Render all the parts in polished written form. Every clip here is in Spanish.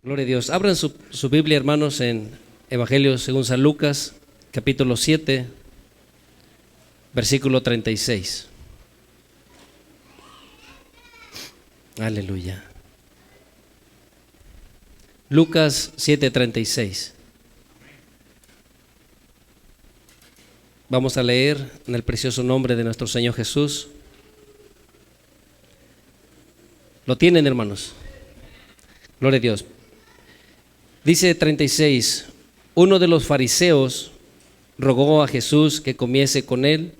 Gloria a Dios. Abran su Biblia, hermanos, en Evangelio según San Lucas, capítulo 7, versículo 36. Aleluya. Lucas 7:36. Vamos a leer en el precioso nombre de nuestro Señor Jesús. ¿Lo tienen, hermanos? Gloria a Dios. Dice 36, uno de los fariseos rogó a Jesús que comiese con él,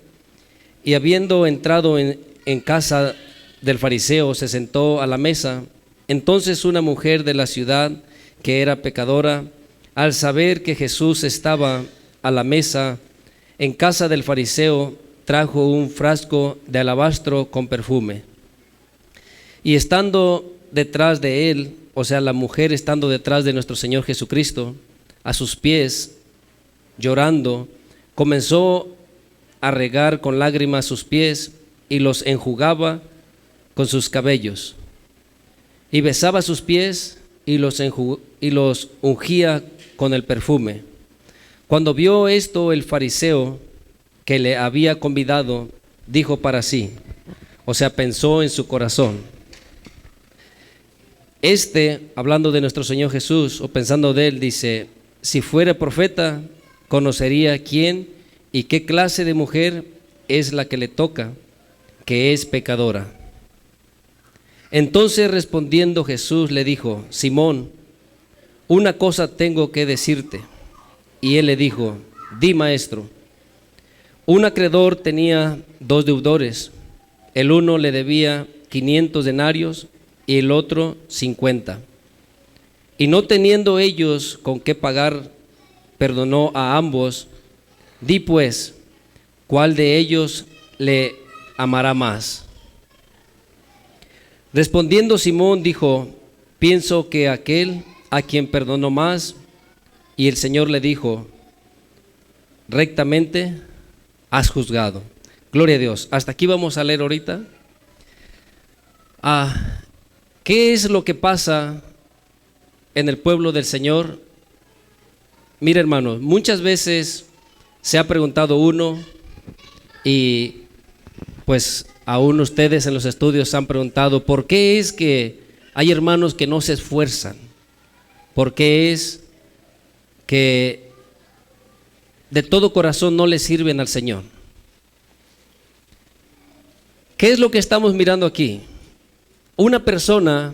y habiendo entrado en casa del fariseo, se sentó a la mesa. Entonces una mujer de la ciudad, que era pecadora, al saber que Jesús estaba a la mesa en casa del fariseo, trajo un frasco de alabastro con perfume. Y estando detrás de él, o sea, la mujer estando detrás de nuestro Señor Jesucristo, a sus pies, llorando, comenzó a regar con lágrimas sus pies y los enjugaba con sus cabellos. Y besaba sus pies y los ungía con el perfume. Cuando vio esto el fariseo que le había convidado, dijo para sí, o sea, pensó en su corazón: hablando de nuestro Señor Jesús, o pensando de él, dice: si fuera profeta, conocería quién y qué clase de mujer es la que le toca, que es pecadora. Entonces respondiendo Jesús le dijo: Simón, una cosa tengo que decirte. Y él le dijo: di, maestro. Un acreedor tenía 2 deudores. El uno le debía 500 denarios y el otro 50. Y no teniendo ellos con qué pagar, perdonó a ambos. Di pues, ¿cuál de ellos le amará más? Respondiendo Simón dijo: pienso que aquel a quien perdonó más. Y el Señor le dijo: rectamente has juzgado. Gloria a Dios. Hasta aquí vamos a leer ahorita. ¿Qué es lo que pasa en el pueblo del Señor? Mira, hermanos, muchas veces se ha preguntado uno, y pues aún ustedes en los estudios han preguntado: ¿por qué es que hay hermanos que no se esfuerzan? ¿Por qué es que de todo corazón no le sirven al Señor? ¿Qué es lo que estamos mirando aquí? Una persona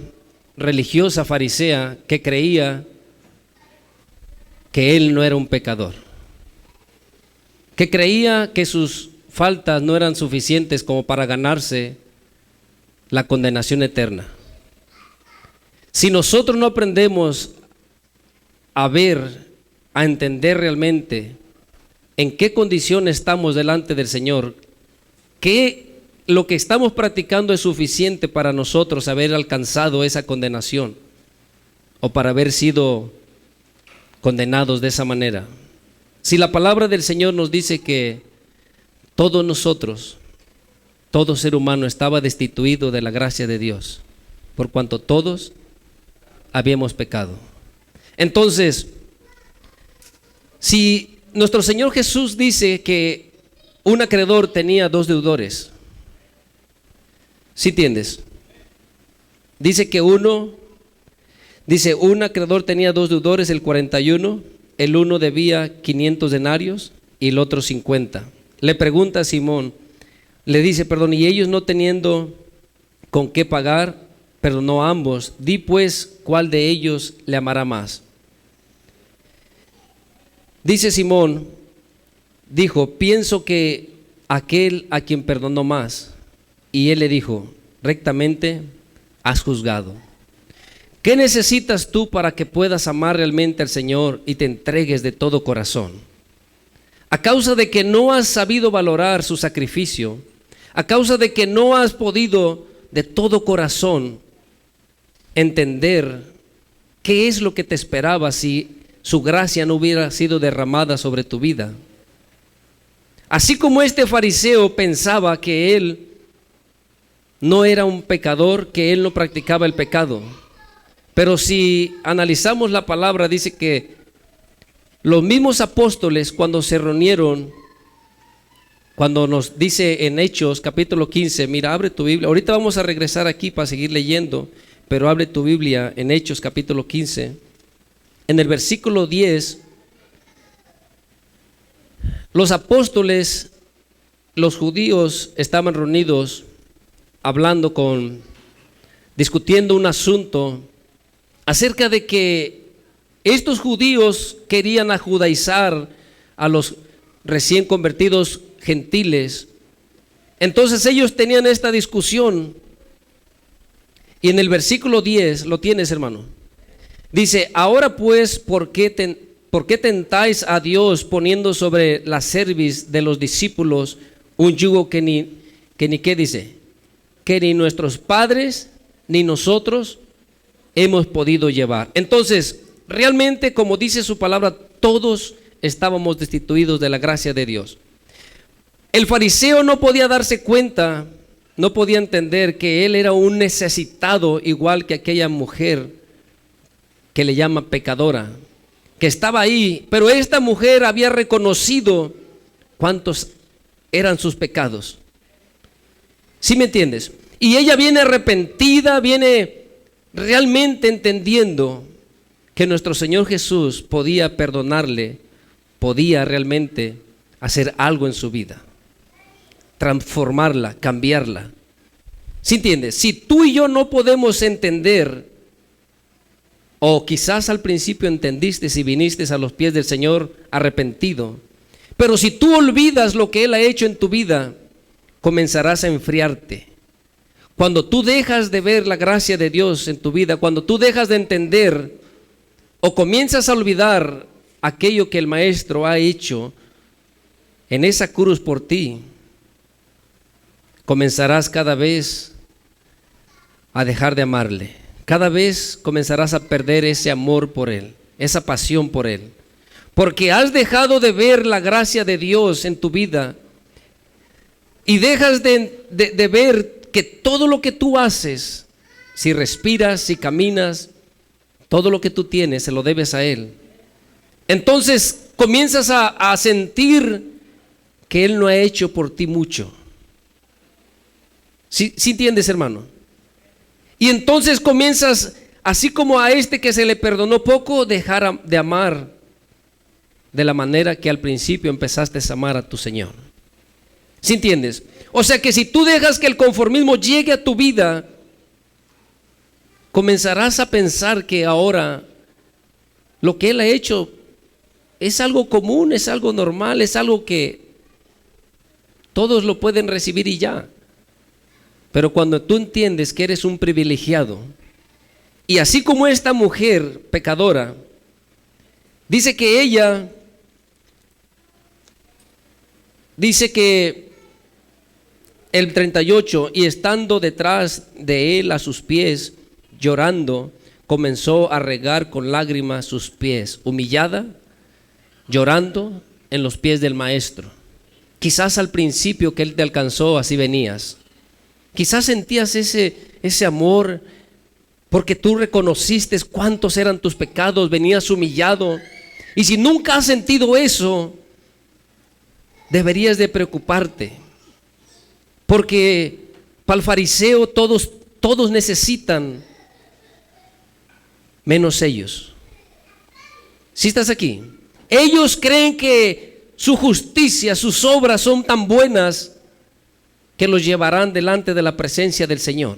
religiosa farisea que creía que él no era un pecador, que creía que sus faltas no eran suficientes como para ganarse la condenación eterna. Si nosotros no aprendemos a ver, a entender realmente en qué condición estamos delante del Señor, que lo que estamos practicando es suficiente para nosotros haber alcanzado esa condenación o para haber sido condenados de esa manera. Si la palabra del Señor nos dice que todos nosotros, todo ser humano estaba destituido de la gracia de Dios, por cuanto todos habíamos pecado. Entonces, si nuestro Señor Jesús dice que un acreedor tenía 2 deudores, ¿sí entiendes? Dice que un acreedor tenía 2 deudores, el 41, el uno debía 500 denarios y el otro 50. Le pregunta a Simón, le dice, y ellos no teniendo con qué pagar, perdonó a ambos. Di pues, ¿cuál de ellos le amará más? Dice Simón, dijo: pienso que aquel a quien perdonó más. Y él le dijo: rectamente has juzgado. ¿Qué necesitas tú para que puedas amar realmente al Señor y te entregues de todo corazón? A causa de que no has sabido valorar su sacrificio, a causa de que no has podido de todo corazón entender qué es lo que te esperaba si su gracia no hubiera sido derramada sobre tu vida. Así como este fariseo pensaba que él no era un pecador, que él no practicaba el pecado, Pero si analizamos la palabra, dice que los mismos apóstoles cuando se reunieron, cuando nos dice en Hechos capítulo 15, mira, abre tu Biblia, ahorita vamos a regresar aquí para seguir leyendo, pero abre tu Biblia en Hechos capítulo 15, en el versículo 10, los apóstoles, los judíos estaban reunidos hablando discutiendo un asunto acerca de que estos judíos querían ajudaizar a los recién convertidos gentiles. Entonces ellos tenían esta discusión y en el versículo 10, ¿lo tienes, hermano? Dice, ahora pues, ¿por qué tentáis a Dios poniendo sobre la cerviz de los discípulos un yugo que ni qué dice? Que ni nuestros padres ni nosotros hemos podido llevar. Entonces, realmente, como dice su palabra, todos estábamos destituidos de la gracia de Dios. El fariseo no podía darse cuenta, no podía entender que él era un necesitado, igual que aquella mujer que le llama pecadora, que estaba ahí, pero esta mujer había reconocido cuántos eran sus pecados. ¿Sí me entiendes? Y ella viene arrepentida, viene realmente entendiendo que nuestro Señor Jesús podía perdonarle, podía realmente hacer algo en su vida, transformarla, cambiarla. ¿Sí entiendes? Si tú y yo no podemos entender, o quizás al principio entendiste si viniste a los pies del Señor arrepentido, pero si tú olvidas lo que Él ha hecho en tu vida, comenzarás a enfriarte. Cuando tú dejas de ver la gracia de Dios en tu vida, cuando tú dejas de entender o comienzas a olvidar aquello que el Maestro ha hecho en esa cruz por ti, comenzarás cada vez a dejar de amarle. Cada vez comenzarás a perder ese amor por Él, esa pasión por Él. Porque has dejado de ver la gracia de Dios en tu vida y dejas de ver que todo lo que tú haces, si respiras, si caminas, todo lo que tú tienes se lo debes a Él. Entonces comienzas a sentir que Él no ha hecho por ti mucho. ¿Sí entiendes, hermano? Y entonces comienzas, así como a este que se le perdonó poco, dejar de amar de la manera que al principio empezaste a amar a tu Señor. ¿Sí entiendes? O sea que si tú dejas que el conformismo llegue a tu vida, comenzarás a pensar que ahora lo que Él ha hecho es algo común, es algo normal, es algo que todos lo pueden recibir y ya. Pero cuando tú entiendes que eres un privilegiado, y así como esta mujer pecadora, dice que ella, dice que el 38, y estando detrás de él a sus pies, llorando, comenzó a regar con lágrimas sus pies, humillada, llorando en los pies del Maestro. Quizás al principio que Él te alcanzó, así venías. Quizás sentías ese amor porque tú reconociste cuántos eran tus pecados, venías humillado. Y si nunca has sentido eso, deberías de preocuparte. Porque para el fariseo todos necesitan, menos ellos. ¿Sí estás aquí? Ellos creen que su justicia, sus obras son tan buenas que los llevarán delante de la presencia del Señor.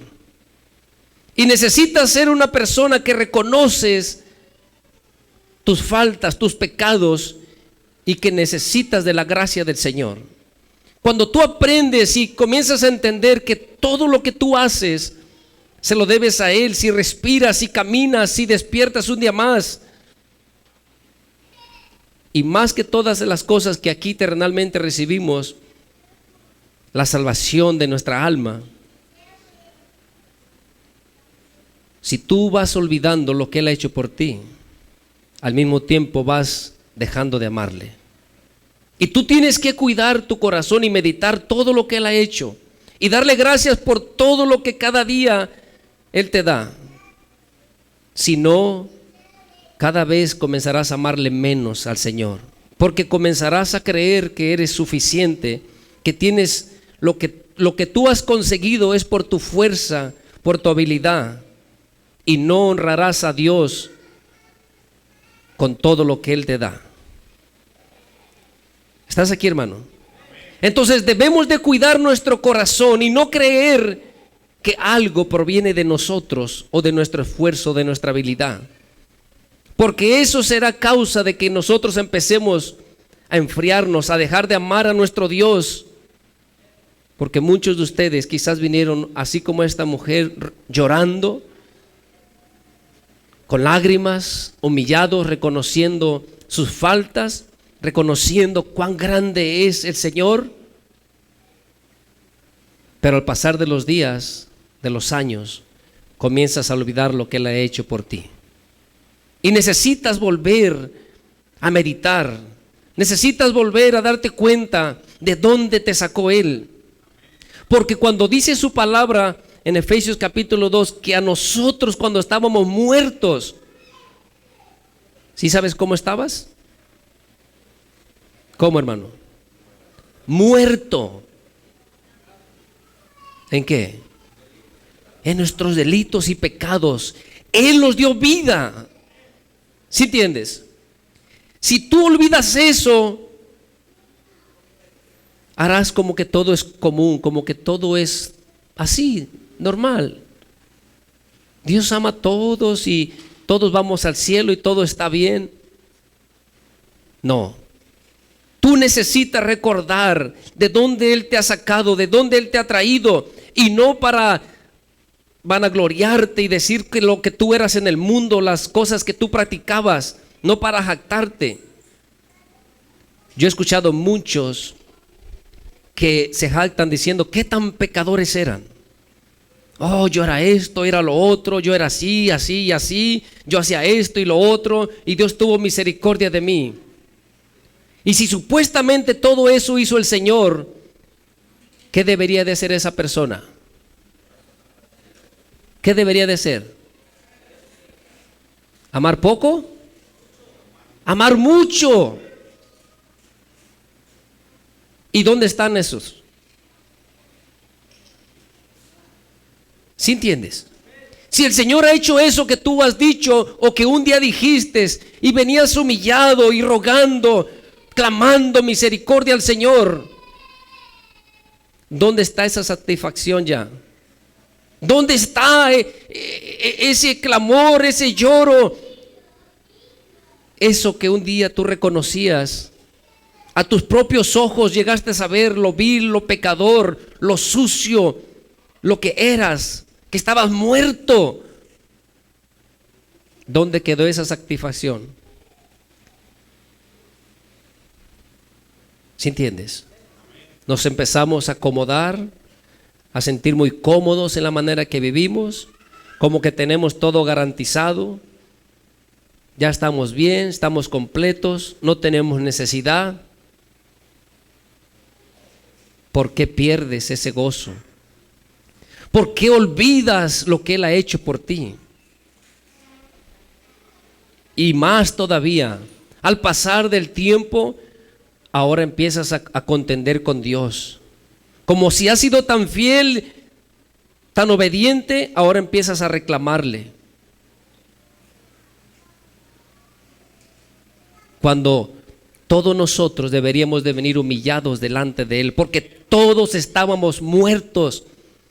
Y necesitas ser una persona que reconoces tus faltas, tus pecados, y que necesitas de la gracia del Señor. Cuando tú aprendes y comienzas a entender que todo lo que tú haces se lo debes a Él, si respiras, si caminas, si despiertas un día más, y más que todas las cosas que aquí terrenalmente recibimos, la salvación de nuestra alma. Si tú vas olvidando lo que Él ha hecho por ti, al mismo tiempo vas dejando de amarle. Y tú tienes que cuidar tu corazón y meditar todo lo que Él ha hecho y darle gracias por todo lo que cada día Él te da. Si no, cada vez comenzarás a amarle menos al Señor, porque comenzarás a creer que eres suficiente, que tienes lo que tú has conseguido es por tu fuerza, por tu habilidad, y no honrarás a Dios con todo lo que Él te da. ¿Estás aquí, hermano? Entonces debemos de cuidar nuestro corazón y no creer que algo proviene de nosotros o de nuestro esfuerzo, de nuestra habilidad, porque eso será causa de que nosotros empecemos a enfriarnos, a dejar de amar a nuestro Dios. Porque muchos de ustedes quizás vinieron así como esta mujer, llorando, con lágrimas, humillados, reconociendo sus faltas, reconociendo cuán grande es el Señor. Pero al pasar de los días, de los años, comienzas a olvidar lo que Él ha hecho por ti. Y necesitas volver a meditar, necesitas volver a darte cuenta de dónde te sacó Él. Porque cuando dice su palabra en Efesios capítulo 2, que a nosotros cuando estábamos muertos, ¿sí sabes cómo estabas? ¿Cómo, hermano? Muerto. ¿En qué? En nuestros delitos y pecados. Él nos dio vida. ¿Sí entiendes? Si tú olvidas eso, harás como que todo es común, como que todo es así, normal. Dios ama a todos y todos vamos al cielo y todo está bien. No. Tú necesitas recordar de dónde Él te ha sacado, de dónde Él te ha traído, y no para vanagloriarte y decir que lo que tú eras en el mundo, las cosas que tú practicabas, no para jactarte. Yo he escuchado muchos que se jactan diciendo qué tan pecadores eran. Oh, yo era esto, era lo otro, yo era así, así y así, yo hacía esto y lo otro, y Dios tuvo misericordia de mí. Y si supuestamente todo eso hizo el Señor, ¿qué debería de hacer esa persona? ¿Qué debería de ser? ¿Amar poco? Amar mucho. ¿Y dónde están esos? ¿Sí entiendes? Si el Señor ha hecho eso que tú has dicho o que un día dijiste y venías humillado y rogando, clamando misericordia al Señor, ¿dónde está esa satisfacción ya? ¿Dónde está ese clamor, ese lloro? Eso que un día tú reconocías, a tus propios ojos llegaste a saber lo vil, lo pecador, lo sucio, lo que eras, que estabas muerto. ¿Dónde quedó esa satisfacción? ¿Sí entiendes? Nos empezamos a acomodar, a sentir muy cómodos en la manera que vivimos, como que tenemos todo garantizado, ya estamos bien, estamos completos, no tenemos necesidad. ¿Por qué pierdes ese gozo? ¿Por qué olvidas lo que Él ha hecho por ti? Y más todavía, al pasar del tiempo, ahora empiezas a contender con Dios. Como si has sido tan fiel, tan obediente, ahora empiezas a reclamarle. Cuando todos nosotros deberíamos de venir humillados delante de Él, porque todos estábamos muertos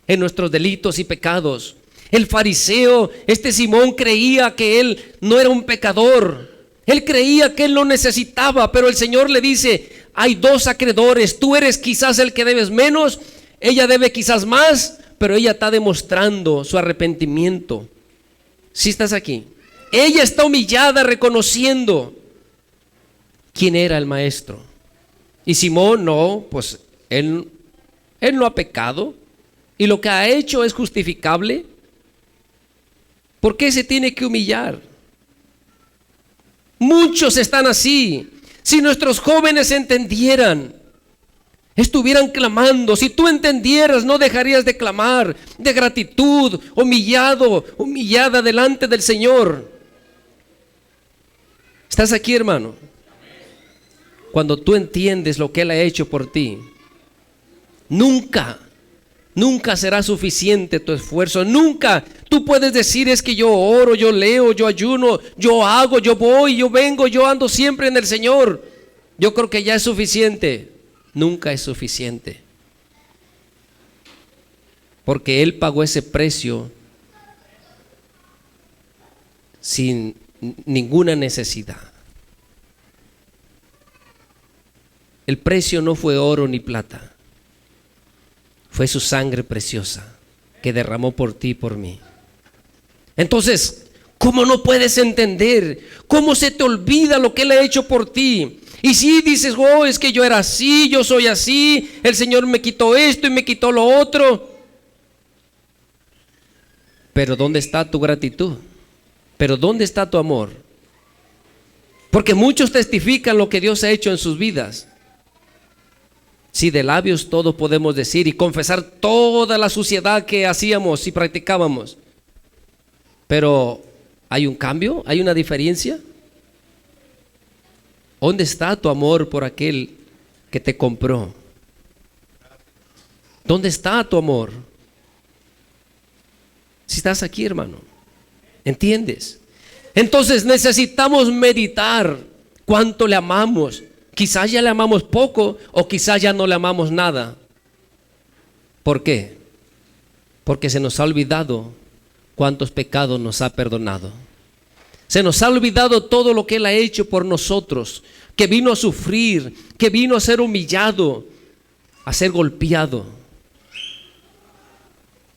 en nuestros delitos y pecados. El fariseo, este Simón, creía que él no era un pecador. Él creía que él no necesitaba, pero el Señor le dice: hay dos acreedores, tú eres quizás el que debes menos, ella debe quizás más, pero ella está demostrando su arrepentimiento. ¿Sí estás aquí? Ella está humillada, reconociendo quién era el maestro. Y Simón no, pues él no ha pecado, y lo que ha hecho es justificable. ¿Por qué se tiene que humillar? Muchos están así. Si nuestros jóvenes entendieran estuvieran clamando. Si tú entendieras, no dejarías de clamar de gratitud, humillada delante del Señor. ¿Estás aquí, hermano? Cuando tú entiendes lo que Él ha hecho por ti, nunca será suficiente tu esfuerzo. Nunca tú puedes decir: es que yo oro, yo leo, yo ayuno, yo hago, yo voy, yo vengo, yo ando siempre en el Señor. Yo creo que ya es suficiente. Nunca es suficiente. Porque Él pagó ese precio sin ninguna necesidad. El precio no fue oro ni plata. Fue su sangre preciosa que derramó por ti y por mí. Entonces, ¿cómo no puedes entender? ¿Cómo se te olvida lo que Él ha hecho por ti? Y si dices: oh, es que yo era así, yo soy así, el Señor me quitó esto y me quitó lo otro. Pero ¿dónde está tu gratitud? ¿Pero dónde está tu amor? Porque muchos testifican lo que Dios ha hecho en sus vidas. Si de labios todo podemos decir y confesar toda la suciedad que hacíamos y practicábamos, pero ¿hay un cambio? ¿Hay una diferencia? ¿Dónde está tu amor por aquel que te compró? ¿Dónde está tu amor? Si estás aquí, hermano, ¿entiendes? Entonces necesitamos meditar cuánto le amamos. Quizás ya le amamos poco o quizás ya no le amamos nada. ¿Por qué? Porque se nos ha olvidado cuántos pecados nos ha perdonado. Se nos ha olvidado todo lo que Él ha hecho por nosotros, que vino a sufrir, que vino a ser humillado, a ser golpeado.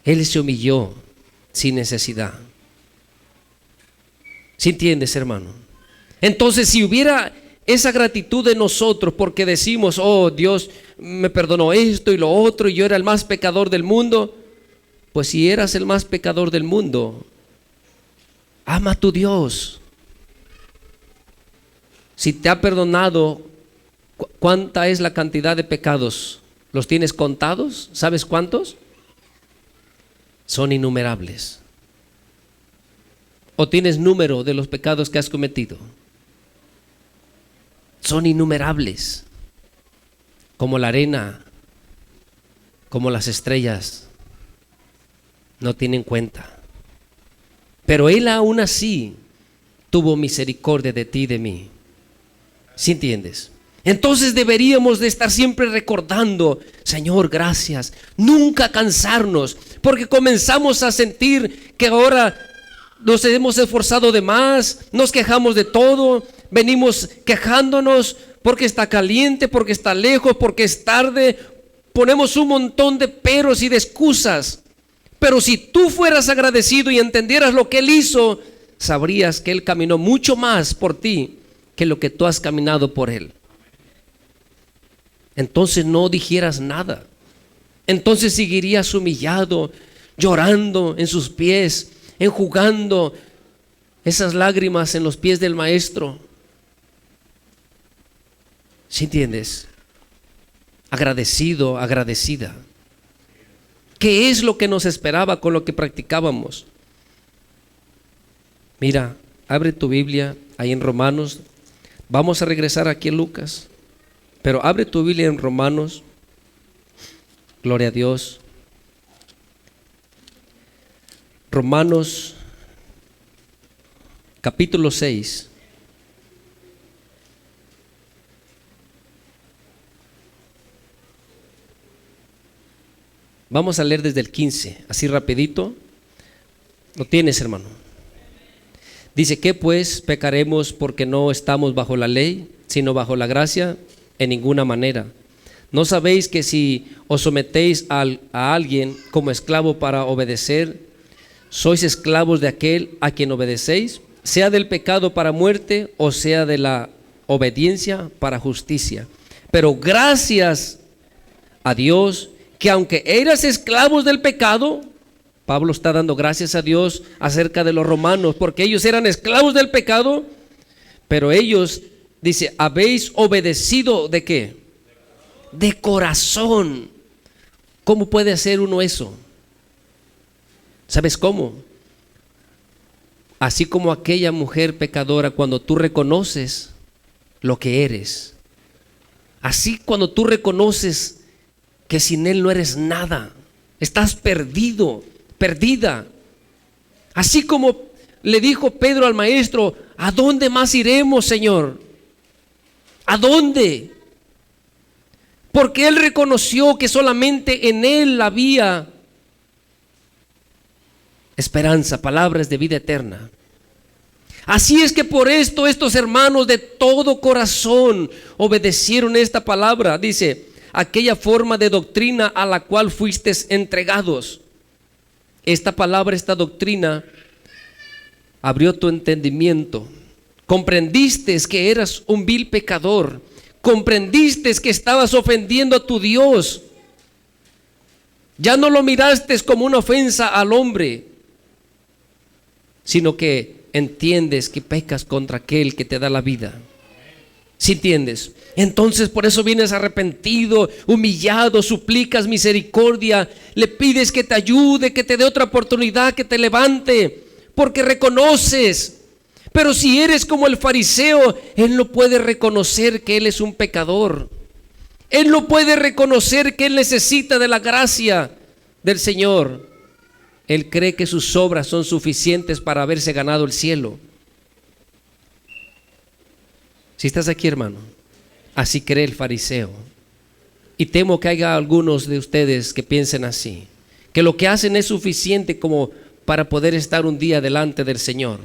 Él se humilló sin necesidad. ¿Sí entiendes, hermano? Entonces, si hubiera esa gratitud de nosotros porque decimos: oh, Dios me perdonó esto y lo otro y yo era el más pecador del mundo. Pues si eras el más pecador del mundo, ama a tu Dios. Si te ha perdonado, ¿cuánta es la cantidad de pecados? ¿Los tienes contados? ¿Sabes cuántos? Son innumerables. ¿O tienes número de los pecados que has cometido? Son innumerables, como la arena, como las estrellas, no tienen cuenta. Pero Él aún así tuvo misericordia de ti y de mí. ¿Sí entiendes? Entonces deberíamos de estar siempre recordando: Señor, gracias. Nunca cansarnos, porque comenzamos a sentir que ahora nos hemos esforzado de más, nos quejamos de todo, venimos quejándonos porque está caliente, porque está lejos, porque es tarde. Ponemos un montón de peros y de excusas. Pero si tú fueras agradecido y entendieras lo que Él hizo, sabrías que Él caminó mucho más por ti que lo que tú has caminado por Él. Entonces no dijeras nada. Entonces seguirías humillado, llorando en sus pies, enjugando esas lágrimas en los pies del Maestro. ¿Sí entiendes? Agradecido, agradecida. ¿Qué es lo que nos esperaba con lo que practicábamos? Mira, abre tu Biblia ahí en Romanos. Vamos a regresar aquí en Lucas, pero abre tu Biblia en Romanos. Gloria a Dios. Romanos capítulo 6. Vamos a leer desde el 15, así rapidito. ¿Lo tienes, hermano? Dice: ¿qué pues? ¿Pecaremos porque no estamos bajo la ley, sino bajo la gracia? En ninguna manera. ¿No sabéis que si os sometéis a alguien como esclavo para obedecer, sois esclavos de aquel a quien obedecéis, sea del pecado para muerte o sea de la obediencia para justicia? Pero gracias a Dios que aunque eras esclavos del pecado, Pablo está dando gracias a Dios acerca de los romanos, porque ellos eran esclavos del pecado, pero ellos, dice, habéis obedecido ¿de qué? de corazón. ¿Cómo puede hacer uno eso? ¿Sabes cómo? Así como aquella mujer pecadora, cuando tú reconoces lo que eres, así cuando tú reconoces que sin Él no eres nada, estás perdido, perdida. Así como le dijo Pedro al maestro: ¿a dónde más iremos, Señor? ¿A dónde? Porque él reconoció que solamente en Él había esperanza, palabras de vida eterna. Así es que por esto estos hermanos de todo corazón obedecieron esta palabra. Dice: aquella forma de doctrina a la cual fuisteis entregados. Esta palabra, esta doctrina abrió tu entendimiento. Comprendiste que eras un vil pecador. Comprendiste que estabas ofendiendo a tu Dios. Ya no lo miraste como una ofensa al hombre, sino que entiendes que pecas contra aquel que te da la vida. ¿Sí entiendes? Entonces por eso vienes arrepentido, humillado, suplicas misericordia, le pides que te ayude, que te dé otra oportunidad, que te levante, porque reconoces. Pero si eres como el fariseo, él no puede reconocer que él es un pecador. Él no puede reconocer que él necesita de la gracia del Señor. Él cree que sus obras son suficientes para haberse ganado el cielo. Si estás aquí, hermano, así cree el fariseo. Y temo que haya algunos de ustedes que piensen así, que lo que hacen es suficiente como para poder estar un día delante del Señor.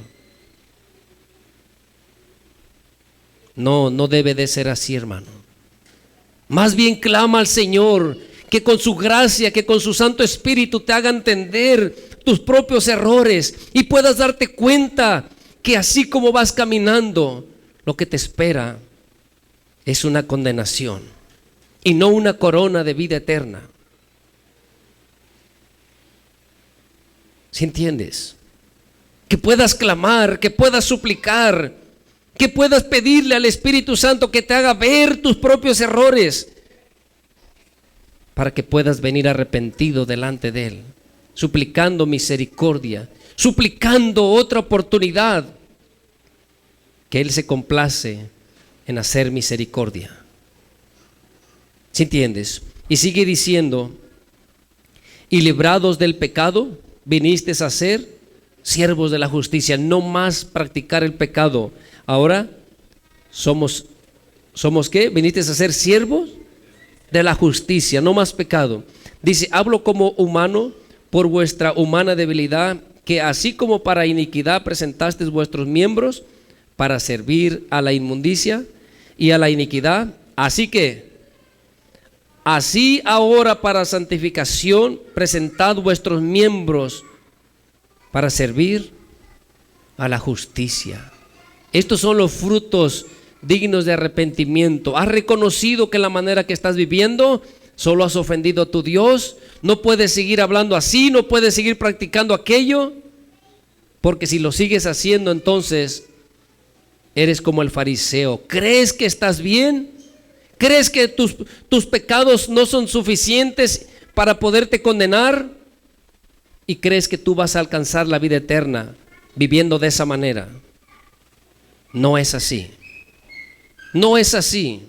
No, no debe de ser así, hermano. Más bien clama al Señor, que con su gracia, que con su Santo Espíritu te haga entender tus propios errores y puedas darte cuenta que así como vas caminando, lo que te espera es una condenación y no una corona de vida eterna. ¿Sí entiendes? Que puedas clamar, que puedas suplicar, que puedas pedirle al Espíritu Santo que te haga ver tus propios errores, para que puedas venir arrepentido delante de Él, suplicando misericordia, suplicando otra oportunidad, que Él se complace en hacer misericordia. ¿Sí entiendes? Y sigue diciendo: y librados del pecado, vinisteis a ser siervos de la justicia. No más practicar el pecado. Ahora somos ¿qué? Vinisteis a ser siervos de la justicia, no más pecado. Dice: hablo como humano por vuestra humana debilidad, que así como para iniquidad presentasteis vuestros miembros para servir a la inmundicia y a la iniquidad, así ahora para santificación presentad vuestros miembros para servir a la justicia. Estos son los frutos dignos de arrepentimiento. ¿Has reconocido que la manera que estás viviendo solo has ofendido a tu Dios? No puedes seguir hablando así, no puedes seguir practicando aquello, porque si lo sigues haciendo, entonces eres como el fariseo. ¿Crees que estás bien? ¿Crees que tus pecados no son suficientes para poderte condenar? ¿Y crees que tú vas a alcanzar la vida eterna viviendo de esa manera? No es así. No es así.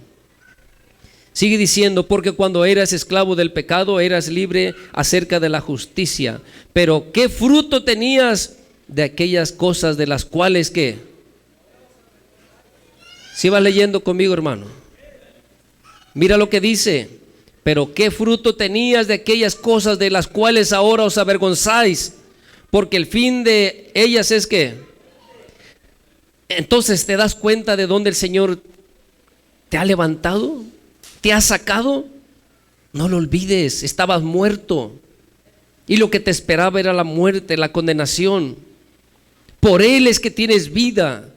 Sigue diciendo: porque cuando eras esclavo del pecado, eras libre acerca de la justicia. Pero ¿qué fruto tenías de aquellas cosas de las cuales qué? ¿Sí vas leyendo conmigo, hermano? Mira lo que dice: pero ¿qué fruto tenías de aquellas cosas de las cuales ahora os avergonzáis? Porque el fin de ellas es ¿qué? Entonces, ¿te das cuenta de dónde el Señor te ha levantado? ¿Te ha sacado? No lo olvides, estabas muerto y lo que te esperaba era la muerte, la condenación. Por Él es que tienes vida,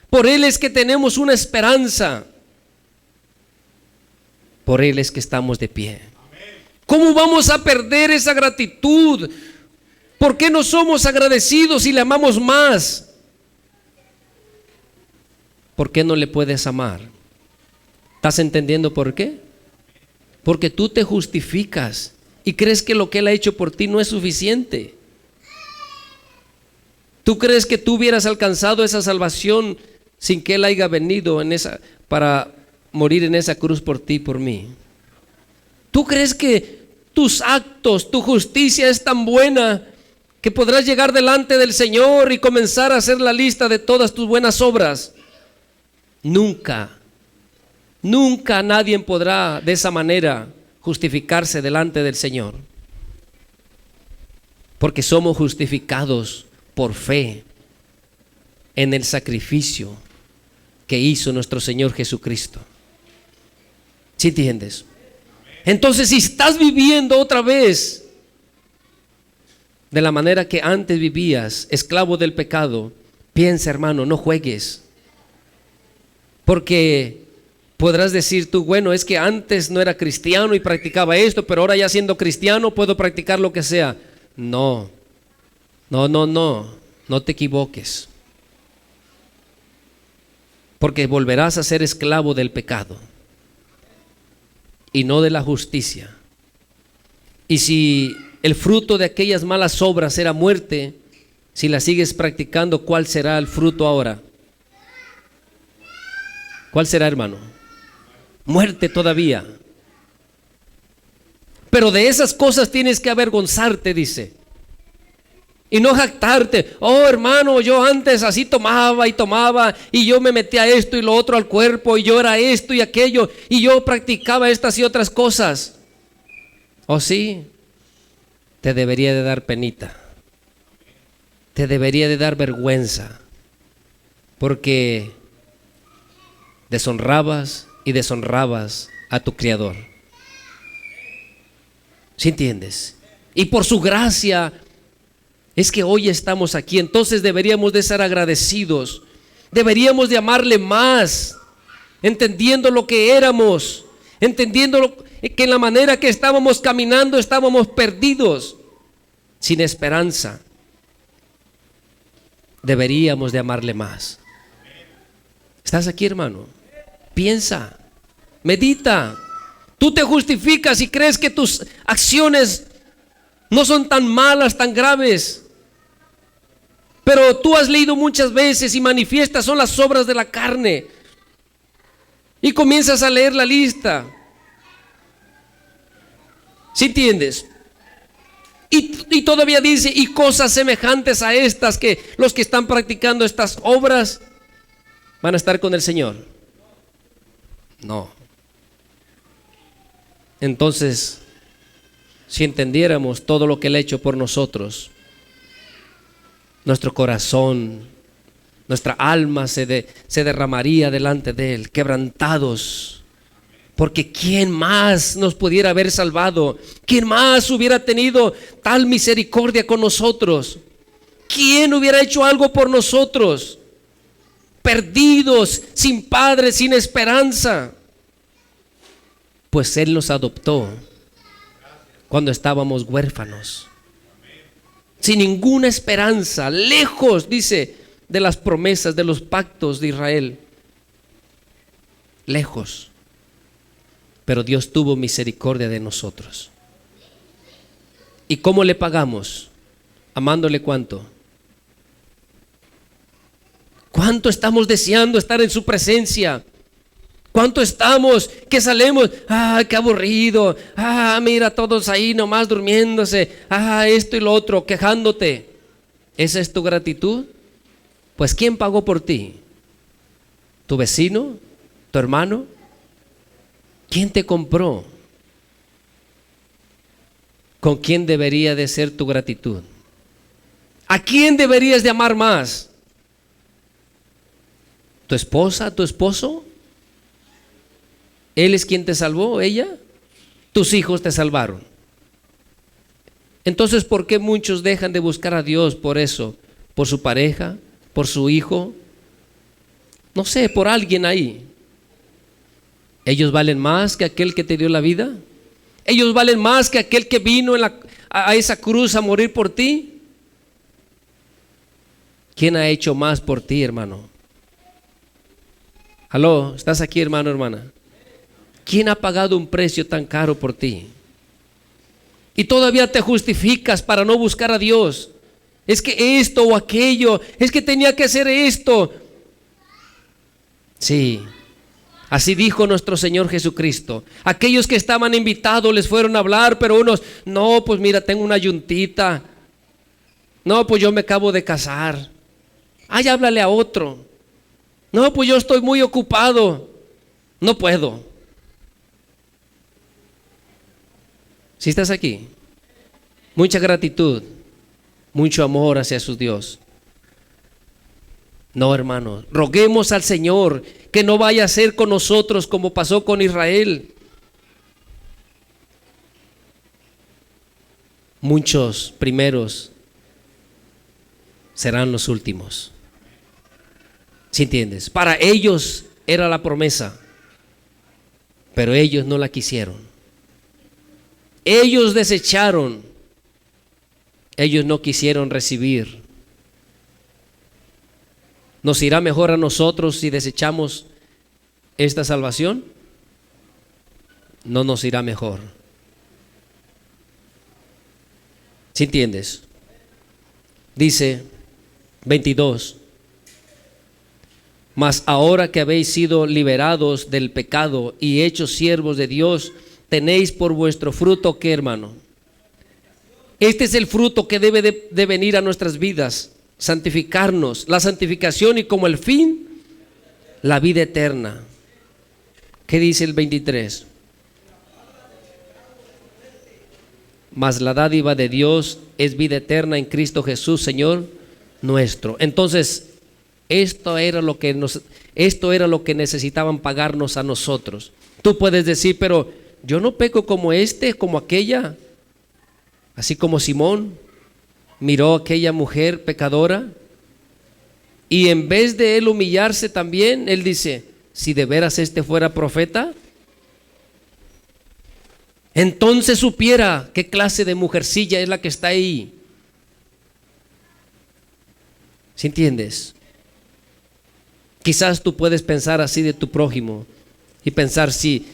por Él es que tenemos una esperanza, por Él es que estamos de pie. ¿Cómo vamos a perder esa gratitud? ¿Por qué no somos agradecidos y le amamos más? ¿Por qué no le puedes amar? ¿Estás entendiendo por qué? porque tú te justificas y crees que lo que Él ha hecho por ti no es suficiente. ¿Tú crees que tú hubieras alcanzado esa salvación sin que Él haya venido para morir en esa cruz por ti y por mí? ¿Tú crees que tus actos, tu justicia es tan buena que podrás llegar delante del Señor y comenzar a hacer la lista de todas tus buenas obras? Nunca, nunca nadie podrá de esa manera justificarse delante del Señor, porque somos justificados por fe en el sacrificio que hizo nuestro Señor Jesucristo. ¿Sí entiendes? Entonces, si estás viviendo otra vez de la manera que antes vivías, esclavo del pecado, piensa, hermano, no juegues. Porque podrás decir tú, bueno, es que antes no era cristiano y practicaba esto, pero ahora ya siendo cristiano puedo practicar lo que sea. No te equivoques. Porque volverás a ser esclavo del pecado y no de la justicia. Y si el fruto de aquellas malas obras era muerte, si la sigues practicando, ¿cuál será el fruto ahora? ¿Cuál será, hermano? Muerte todavía. Pero de esas cosas tienes que avergonzarte, dice. Y no jactarte. Oh, hermano, yo antes así tomaba y yo me metía esto y lo otro al cuerpo y yo era esto y aquello y yo practicaba estas y otras cosas. ¿Oh, sí? Te debería de dar penita. Te debería de dar vergüenza. Porque deshonrabas y deshonrabas a tu Creador. ¿Sí entiendes? Y por su gracia es que hoy estamos aquí. Entonces deberíamos de ser agradecidos. Deberíamos de amarle más, entendiendo lo que éramos, entendiendo que en la manera que estábamos caminando estábamos perdidos, sin esperanza. Deberíamos de amarle más. ¿Estás aquí, hermano? Piensa, medita. Tú te justificas y crees que tus acciones no son tan malas, tan graves. Pero tú has leído muchas veces y manifiestas son las obras de la carne. Y comienzas a leer la lista. ¿Sí entiendes? Y todavía dice, y cosas semejantes a estas, que los que están practicando estas obras van a estar con el Señor. No. Entonces, si entendiéramos todo lo que Él ha hecho por nosotros, nuestro corazón, nuestra alma se derramaría delante de Él, quebrantados. Porque ¿quién más nos pudiera haber salvado? ¿Quién más hubiera tenido tal misericordia con nosotros? ¿Quién hubiera hecho algo por nosotros? Perdidos, sin padre, sin esperanza. Pues Él nos adoptó cuando estábamos huérfanos, sin ninguna esperanza, lejos, dice, de las promesas, de los pactos de Israel. Lejos. Pero Dios tuvo misericordia de nosotros. ¿Y cómo le pagamos? Amándole cuánto. ¿Cuánto estamos deseando estar en su presencia? ¿Cuánto estamos que salemos? Qué aburrido. Mira, todos ahí nomás durmiéndose. Esto y lo otro, quejándote. ¿Esa es tu gratitud? Pues ¿quién pagó por ti? ¿Tu vecino? ¿Tu hermano? ¿Quién te compró? ¿Con quién debería de ser tu gratitud? ¿A quién deberías de amar más? ¿Tu esposa? ¿Tu esposo? ¿Él es quien te salvó? ¿Ella? ¿Tus hijos te salvaron? Entonces, ¿por qué muchos dejan de buscar a Dios por eso? ¿Por su pareja? ¿Por su hijo? No sé, por alguien ahí. ¿Ellos valen más que aquel que te dio la vida? ¿Ellos valen más que aquel que vino a esa cruz a morir por ti? ¿Quién ha hecho más por ti, hermano? Aló, ¿estás aquí, hermano, hermana? ¿Quién ha pagado un precio tan caro por ti? Y todavía te justificas para no buscar a Dios. Es que esto o aquello, es que tenía que hacer esto. Sí, así dijo nuestro Señor Jesucristo. Aquellos que estaban invitados les fueron a hablar, pero unos, no, pues mira, tengo una yuntita. No, pues yo me acabo de casar. Ay, háblale a otro. No, pues yo estoy muy ocupado. No puedo. Si estás aquí, mucha gratitud, mucho amor hacia su Dios. No, hermanos, roguemos al Señor que no vaya a ser con nosotros como pasó con Israel. Muchos primeros serán los últimos. ¿Sí entiendes? Para ellos era la promesa, pero ellos no la quisieron. Ellos desecharon. Ellos no quisieron recibir. ¿Nos irá mejor a nosotros si desechamos esta salvación? No nos irá mejor. ¿Sí entiendes? Dice 22. Mas ahora que habéis sido liberados del pecado y hechos siervos de Dios, tenéis por vuestro fruto, ¿qué, hermano? Este es el fruto que debe de venir a nuestras vidas. Santificarnos, la santificación y como el fin, la vida eterna. ¿Qué dice el 23? Mas la dádiva de Dios es vida eterna en Cristo Jesús, Señor nuestro. Entonces, esto era lo que necesitaban pagarnos a nosotros. Tú puedes decir, pero yo no peco como como aquella, así como Simón miró a aquella mujer pecadora y en vez de él humillarse también, él dice, si de veras este fuera profeta, entonces supiera qué clase de mujercilla es la que está ahí. ¿Sí entiendes? Quizás tú puedes pensar así de tu prójimo y pensar si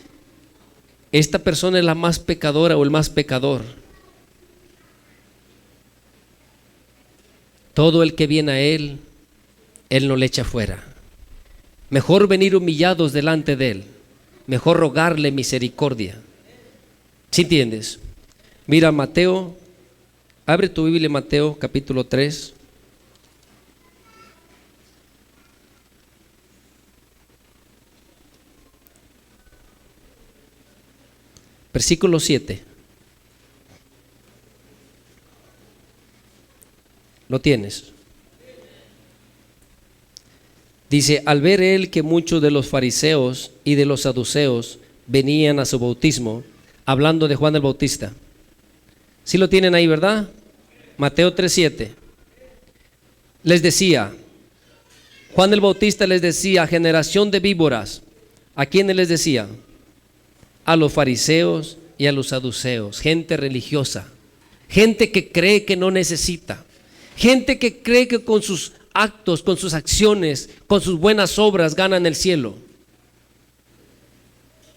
esta persona es la más pecadora o el más pecador. Todo el que viene a Él, Él no le echa fuera. Mejor venir humillados delante de Él. Mejor rogarle misericordia. ¿Sí entiendes? Mira Mateo, abre tu Biblia Mateo capítulo 3. Versículo 7. ¿Lo tienes? Dice, al ver él que muchos de los fariseos y de los saduceos venían a su bautismo, hablando de Juan el Bautista. ¿Sí lo tienen ahí, verdad? Mateo 3:7. Les decía, Juan el Bautista les decía, generación de víboras. ¿A quiénes les decía? A los fariseos y a los saduceos, gente religiosa, gente que cree que no necesita. Gente que cree que con sus actos, con sus acciones, con sus buenas obras ganan el cielo.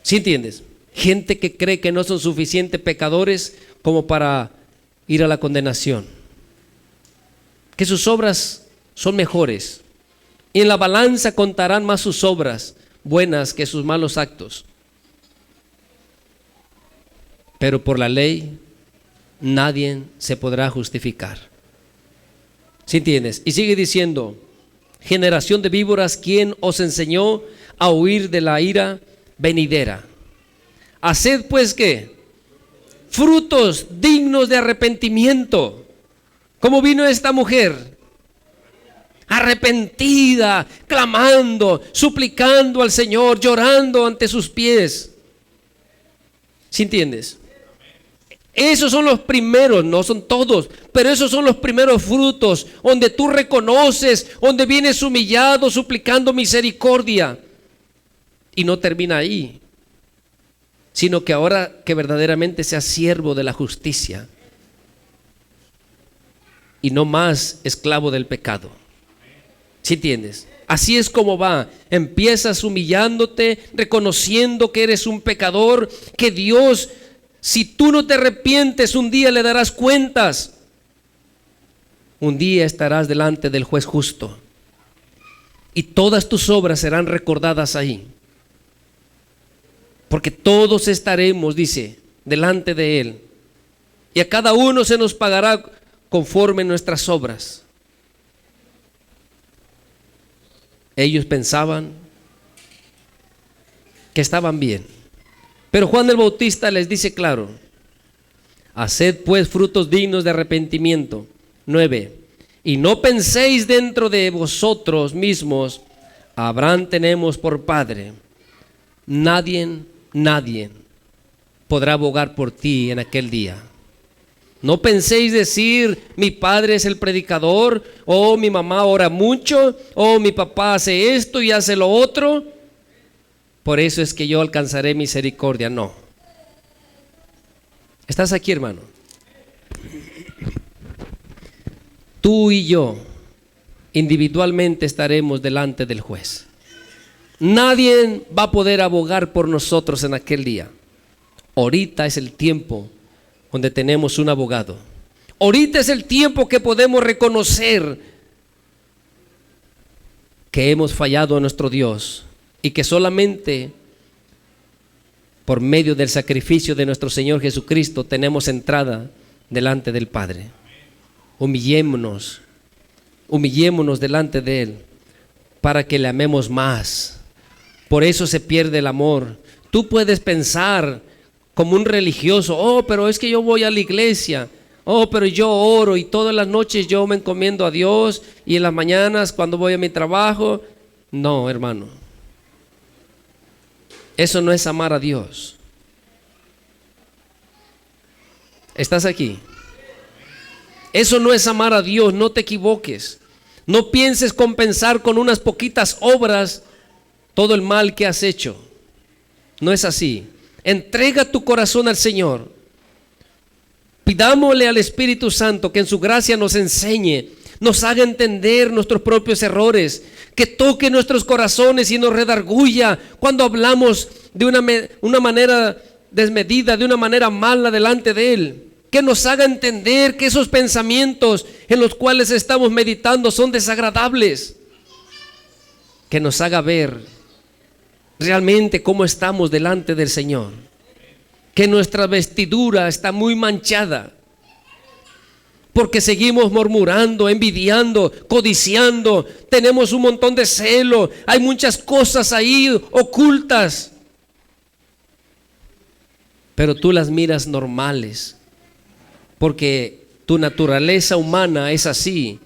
¿Sí entiendes? Gente que cree que no son suficientes pecadores como para ir a la condenación. Que sus obras son mejores. Y en la balanza contarán más sus obras buenas que sus malos actos. Pero por la ley nadie se podrá justificar. ¿Sí entiendes? Y sigue diciendo, generación de víboras, ¿quién os enseñó a huir de la ira venidera? Haced pues ¿qué? Frutos dignos de arrepentimiento. ¿Cómo vino esta mujer? Arrepentida, clamando, suplicando al Señor, llorando ante sus pies. ¿Sí entiendes? Esos son los primeros, no son todos, pero esos son los primeros frutos, donde tú reconoces, donde vienes humillado, suplicando misericordia. Y no termina ahí, sino que ahora que verdaderamente seas siervo de la justicia y no más esclavo del pecado. ¿Sí entiendes? Así es como va. Empiezas humillándote, reconociendo que eres un pecador, que Dios, si tú no te arrepientes, un día le darás cuentas. Un día estarás delante del juez justo y todas tus obras serán recordadas ahí. Porque todos estaremos, dice, delante de Él. Y a cada uno se nos pagará conforme nuestras obras. Ellos pensaban que estaban bien. Pero Juan el Bautista les dice claro: haced pues frutos dignos de arrepentimiento. 9. Y no penséis dentro de vosotros mismos: Abraham tenemos por padre. Nadie podrá abogar por ti en aquel día. No penséis decir: mi padre es el predicador, o mi mamá ora mucho, o mi papá hace esto y hace lo otro, por eso es que yo alcanzaré misericordia. No. ¿Estás aquí, hermano? Tú y yo individualmente estaremos delante del juez. Nadie va a poder abogar por nosotros en aquel día. Ahorita es el tiempo donde tenemos un abogado. Ahorita es el tiempo que podemos reconocer que hemos fallado a nuestro Dios y que solamente por medio del sacrificio de nuestro Señor Jesucristo tenemos entrada delante del Padre. Humillémonos delante de Él para que le amemos más. Por eso se pierde el amor. Tú puedes pensar como un religioso: oh, pero es que yo voy a la iglesia, oh, pero yo oro y todas las noches yo me encomiendo a Dios y en las mañanas cuando voy a mi trabajo. No, hermano, eso no es amar a Dios. ¿Estás aquí? Eso no es amar a Dios, no te equivoques. No pienses compensar con unas poquitas obras todo el mal que has hecho. No es así. Entrega tu corazón al Señor. Pidámosle al Espíritu Santo que en su gracia nos enseñe, nos haga entender nuestros propios errores, que toque nuestros corazones y nos redarguya cuando hablamos de una manera desmedida, de una manera mala delante de Él. Que nos haga entender que esos pensamientos en los cuales estamos meditando son desagradables. Que nos haga ver realmente cómo estamos delante del Señor. Que nuestra vestidura está muy manchada porque seguimos murmurando, envidiando, codiciando, tenemos un montón de celo, hay muchas cosas ahí ocultas, pero tú las miras normales porque tu naturaleza humana es así,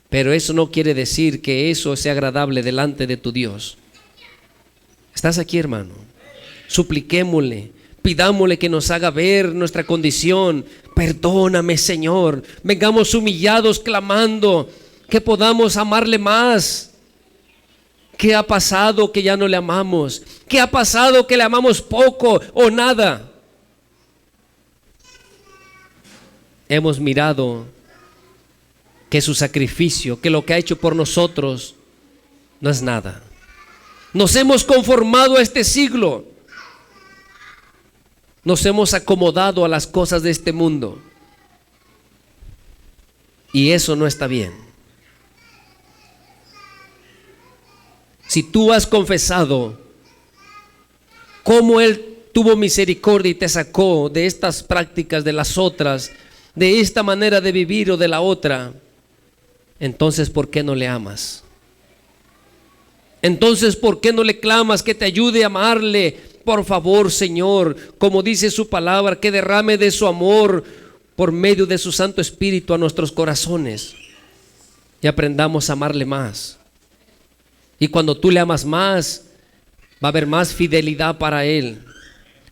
pero eso no quiere decir que eso sea agradable delante de tu Dios. ¿Estás aquí, hermano? Supliquémosle, pidámosle que nos haga ver nuestra condición. Perdóname, Señor. Vengamos humillados clamando que podamos amarle más. ¿Qué ha pasado que ya no le amamos? ¿Qué ha pasado que le amamos poco o nada? Hemos mirado que su sacrificio, que lo que ha hecho por nosotros no es nada. Nos hemos conformado a este siglo. Nos hemos acomodado a las cosas de este mundo. Y eso no está bien. Si tú has confesado cómo Él tuvo misericordia y te sacó de estas prácticas, de las otras, de esta manera de vivir o de la otra, entonces ¿por qué no le amas? Entonces ¿por qué no le clamas que te ayude a amarle? Por favor, Señor, como dice su palabra, que derrame de su amor por medio de su Santo Espíritu a nuestros corazones y aprendamos a amarle más. Y cuando tú le amas más, va a haber más fidelidad para Él,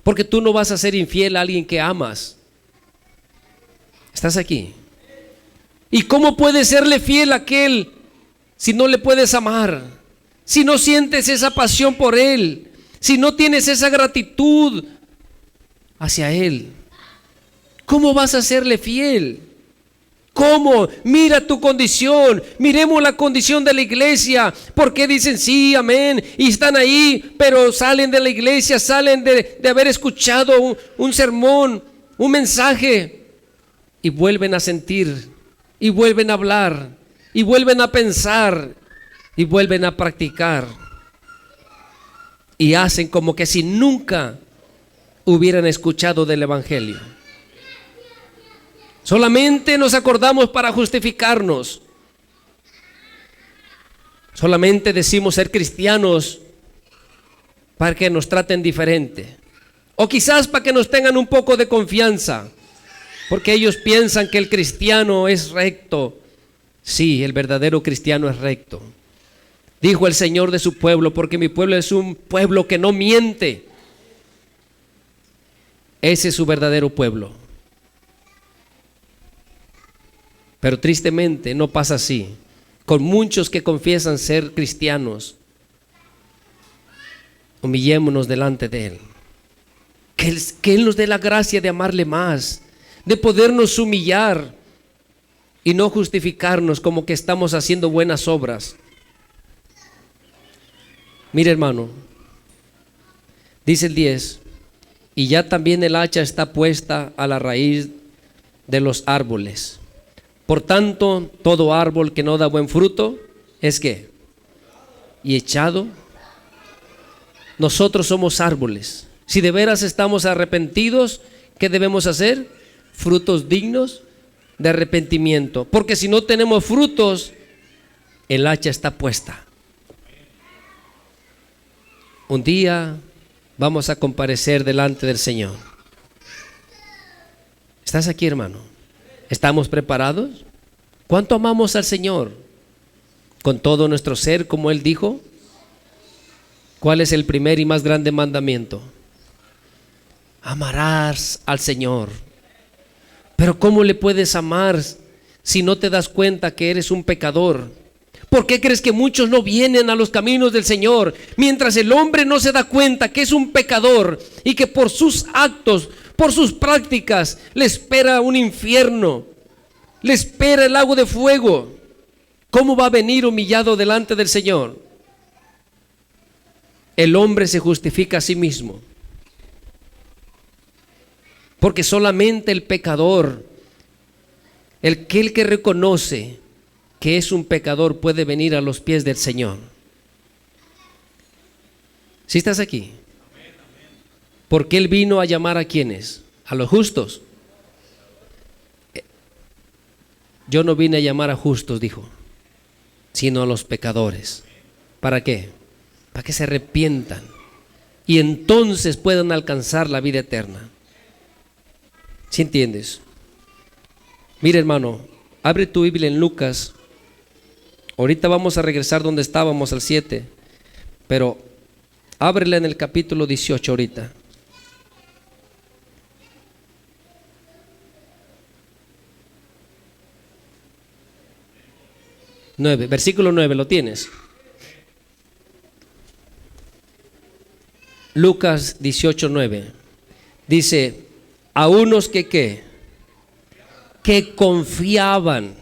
porque tú no vas a ser infiel a alguien que amas. ¿Estás aquí? ¿Y cómo puedes serle fiel a aquel si no le puedes amar? Si no sientes esa pasión por Él, si no tienes esa gratitud hacia Él, ¿cómo vas a serle fiel? ¿Cómo? Mira tu condición. Miremos la condición de la iglesia. ¿Por qué dicen sí, amén? Y están ahí, pero salen de la iglesia, salen de haber escuchado un sermón, un mensaje, y vuelven a sentir, y vuelven a hablar, y vuelven a pensar, y vuelven a practicar. Y hacen como que si nunca hubieran escuchado del evangelio. Solamente nos acordamos para justificarnos. Solamente decimos ser cristianos para que nos traten diferente. O quizás para que nos tengan un poco de confianza, porque ellos piensan que el cristiano es recto. Sí, el verdadero cristiano es recto. Dijo el Señor de su pueblo, porque mi pueblo es un pueblo que no miente. Ese es su verdadero pueblo. Pero tristemente no pasa así con muchos que confiesan ser cristianos. Humillémonos delante de Él. Que Él nos dé la gracia de amarle más, de podernos humillar y no justificarnos como que estamos haciendo buenas obras. Mire, hermano, dice el 10, y ya también el hacha está puesta a la raíz de los árboles. Por tanto, todo árbol que no da buen fruto es ¿qué? Y echado. Nosotros somos árboles. Si de veras estamos arrepentidos, ¿qué debemos hacer? Frutos dignos de arrepentimiento. Porque si no tenemos frutos, el hacha está puesta. Un día vamos a comparecer delante del Señor. ¿Estás aquí, hermano? ¿Estamos preparados? ¿Cuánto amamos al Señor? ¿Con todo nuestro ser, como Él dijo? ¿Cuál es el primer y más grande mandamiento? Amarás al Señor. Pero ¿cómo le puedes amar si no te das cuenta que eres un pecador? ¿Por qué crees que muchos no vienen a los caminos del Señor? Mientras el hombre no se da cuenta que es un pecador y que por sus actos, por sus prácticas, le espera un infierno, le espera el lago de fuego. ¿Cómo va a venir humillado delante del Señor? El hombre se justifica a sí mismo, porque solamente el pecador, el que reconoce que es un pecador, puede venir a los pies del Señor. ¿Sí estás aquí? Porque Él vino a llamar a ¿quiénes? A los justos. Yo no vine a llamar a justos, dijo, sino a los pecadores. ¿Para qué? Para que se arrepientan y entonces puedan alcanzar la vida eterna. ¿Sí entiendes? Mira, hermano, abre tu Biblia en Lucas. Ahorita vamos a regresar donde estábamos, al 7, pero ábrela en el capítulo 18 ahorita. Versículo 9, ¿lo tienes? Lucas 18:9 dice: a unos que ¿qué? Que confiaban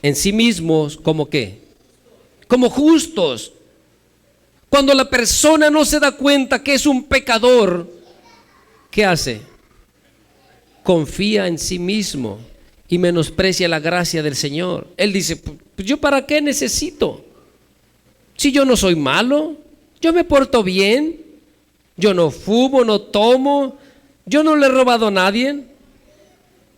en sí mismos como ¿qué? Como justos. Cuando la persona no se da cuenta que es un pecador, ¿qué hace? Confía en sí mismo y menosprecia la gracia del Señor. Él dice: pues yo para qué necesito, si yo no soy malo, yo me porto bien, yo no fumo, no tomo, yo no le he robado a nadie.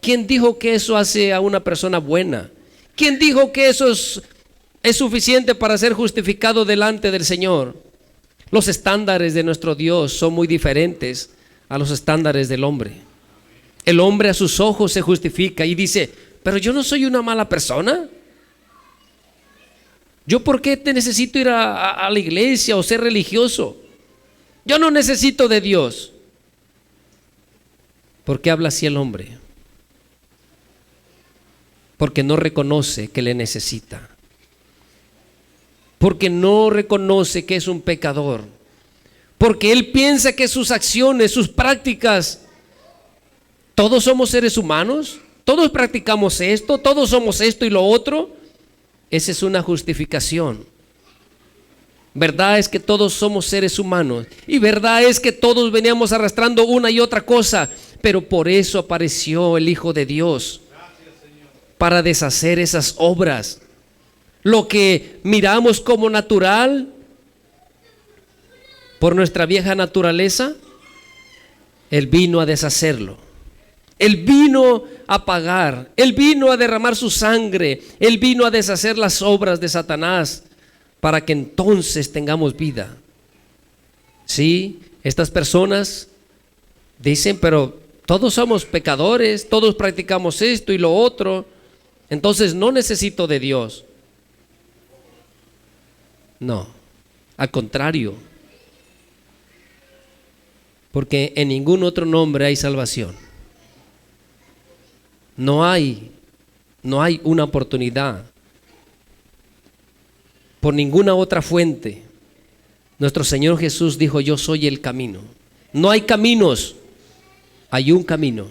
¿Quién dijo que eso hace a una persona buena? ¿Quién dijo que eso es suficiente para ser justificado delante del Señor? Los estándares de nuestro Dios son muy diferentes a los estándares del hombre. El hombre a sus ojos se justifica y dice: pero yo no soy una mala persona. ¿Yo por qué te necesito ir a la iglesia o ser religioso? Yo no necesito de Dios. ¿Por qué habla así el hombre? Porque no reconoce que le necesita. Porque no reconoce que es un pecador. Porque él piensa que sus acciones, sus prácticas, todos somos seres humanos. Todos practicamos esto, todos somos esto y lo otro. Esa es una justificación. Verdad es que todos somos seres humanos y verdad es que todos veníamos arrastrando una y otra cosa, pero por eso apareció el Hijo de Dios, para deshacer esas obras. Lo que miramos como natural por nuestra vieja naturaleza, Él vino a deshacerlo. Él vino a pagar, Él vino a derramar su sangre, Él vino a deshacer las obras de Satanás para que entonces tengamos vida. Sí, estas personas dicen, pero todos somos pecadores, todos practicamos esto y lo otro, entonces no necesito de Dios. No, al contrario, porque en ningún otro nombre hay salvación. No hay una oportunidad por ninguna otra fuente. Nuestro Señor Jesús dijo: yo soy el camino. No hay caminos, hay un camino.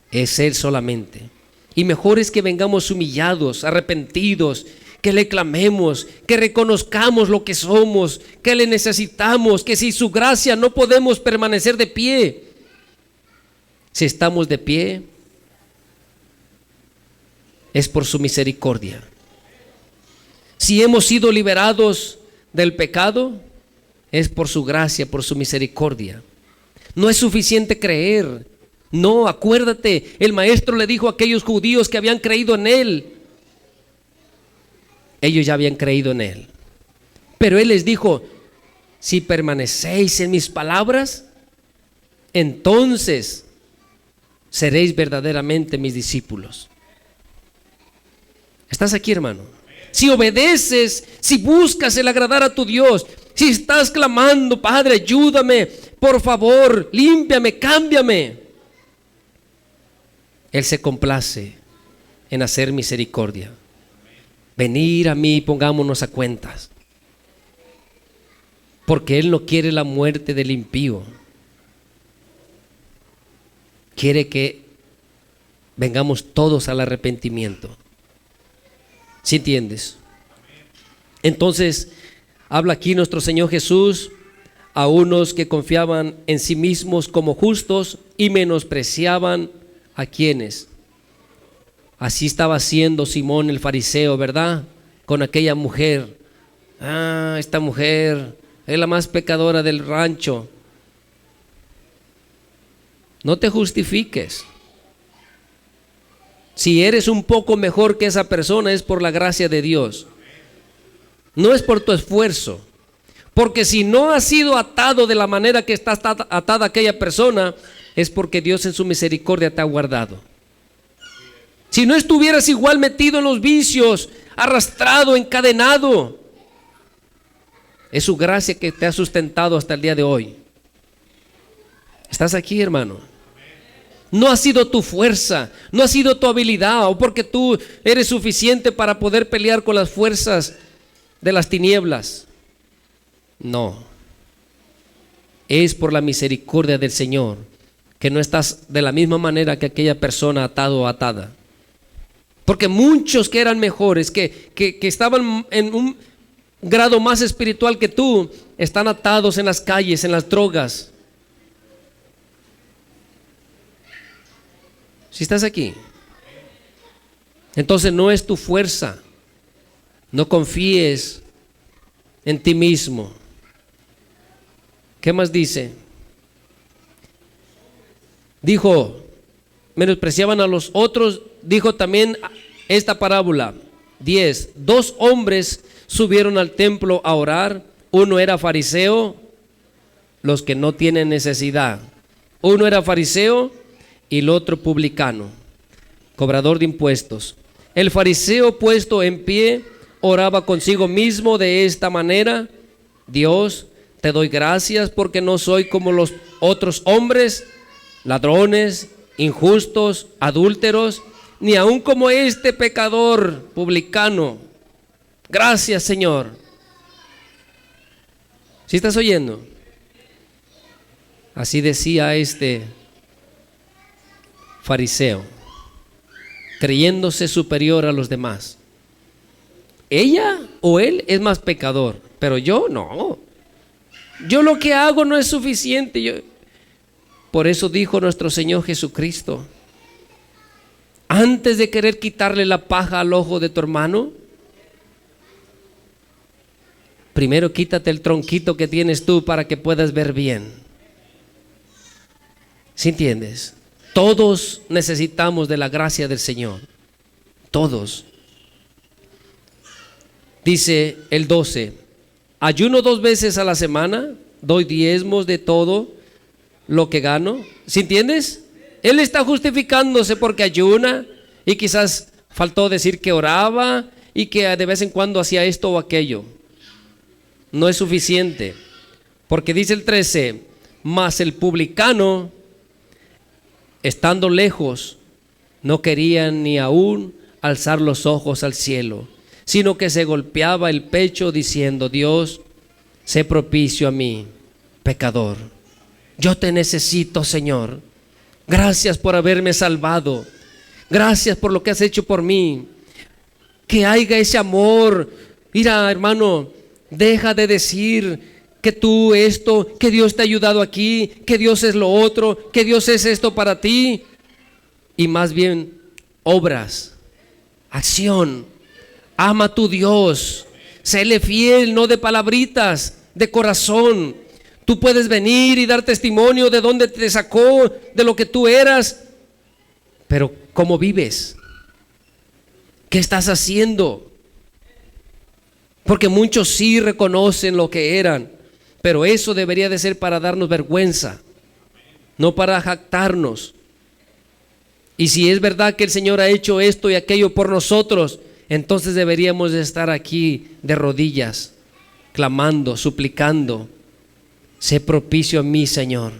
Es Él solamente. Y mejor es que vengamos humillados, arrepentidos, que le clamemos, que reconozcamos lo que somos, que le necesitamos, que sin su gracia no podemos permanecer de pie. Si estamos de pie, es por su misericordia. Si hemos sido liberados del pecado, es por su gracia, por su misericordia. No es suficiente creer. No, acuérdate, el maestro le dijo a aquellos judíos que habían creído en Él. Ellos ya habían creído en Él. Pero Él les dijo: si permanecéis en mis palabras, entonces seréis verdaderamente mis discípulos. ¿Estás aquí, hermano? Si obedeces, si buscas el agradar a tu Dios, si estás clamando: Padre, ayúdame, por favor, límpiame, cámbiame, Él se complace en hacer misericordia. Venir a mí y pongámonos a cuentas, porque Él no quiere la muerte del impío. Quiere que vengamos todos al arrepentimiento. ¿Sí entiendes? Entonces habla aquí nuestro Señor Jesús a unos que confiaban en sí mismos como justos y menospreciaban a quienes. Así estaba haciendo Simón el fariseo, ¿verdad? Con aquella mujer. Esta mujer es la más pecadora del rancho. No te justifiques. Si eres un poco mejor que esa persona, es por la gracia de Dios. No es por tu esfuerzo. Porque si no has sido atado de la manera que está atada aquella persona, es porque Dios en su misericordia te ha guardado. Si no estuvieras igual metido en los vicios, arrastrado, encadenado, es su gracia que te ha sustentado hasta el día de hoy. ¿Estás aquí, hermano? No ha sido tu fuerza, no ha sido tu habilidad, o porque tú eres suficiente para poder pelear con las fuerzas de las tinieblas. No. Es por la misericordia del Señor que no estás de la misma manera que aquella persona atado o atada. Porque muchos que eran mejores, que estaban en un grado más espiritual que tú, están atados en las calles, en las drogas. Si estás aquí, entonces no es tu fuerza. No confíes en ti mismo. ¿Qué más dice? Dijo: menospreciaban a los otros. Dijo también esta parábola: 10. 2 hombres subieron al templo a orar. Uno era fariseo, los que no tienen necesidad. Uno era fariseo y el otro publicano, cobrador de impuestos. El fariseo, puesto en pie, oraba consigo mismo de esta manera: Dios, te doy gracias porque no soy como los otros hombres, ladrones, injustos, adúlteros, ni aun como este pecador publicano. Gracias, Señor. ¿Sí estás oyendo? Así decía fariseo, creyéndose superior a los demás. Ella o él es más pecador, pero yo no. Yo lo que hago no es suficiente. Por eso dijo nuestro Señor Jesucristo: antes de querer quitarle la paja al ojo de tu hermano, primero quítate el tronquito que tienes tú para que puedas ver bien. ¿Sí entiendes? Todos necesitamos de la gracia del Señor. Todos. Dice el 12: ayuno 2 veces a la semana, doy diezmos de todo lo que gano. ¿Sí entiendes? Él está justificándose porque ayuna y quizás faltó decir que oraba y que de vez en cuando hacía esto o aquello. No es suficiente, porque dice el 13: mas el publicano, estando lejos, no quería ni aún alzar los ojos al cielo, sino que se golpeaba el pecho diciendo: Dios, sé propicio a mí, pecador. Yo te necesito, Señor. Gracias por haberme salvado. Gracias por lo que has hecho por mí. Que haya ese amor. Mira, hermano, deja de decir que tú esto, que Dios te ha ayudado aquí, que Dios es lo otro, que Dios es esto para ti. Y más bien, obras, acción. Ama a tu Dios. Séle fiel, no de palabritas, de corazón. Tú puedes venir y dar testimonio de dónde te sacó, de lo que tú eras, pero ¿cómo vives? ¿Qué estás haciendo? Porque muchos sí reconocen lo que eran, pero eso debería de ser para darnos vergüenza, no para jactarnos. Y si es verdad que el Señor ha hecho esto y aquello por nosotros, entonces deberíamos de estar aquí de rodillas, clamando, suplicando: sé propicio a mí, Señor.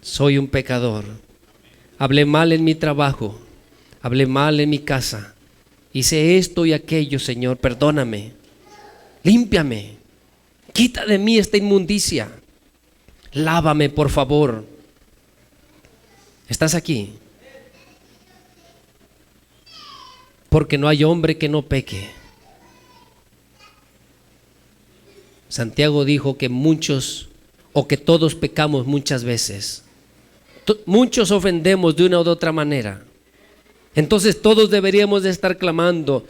Soy un pecador. Hablé mal en mi trabajo, hablé mal en mi casa, hice esto y aquello, Señor, perdóname, límpiame, quita de mí esta inmundicia, lávame, por favor. ¿Estás aquí? Porque no hay hombre que no peque. Santiago dijo que muchos, o que todos pecamos muchas veces. Muchos ofendemos de una u otra manera. Entonces todos deberíamos de estar clamando.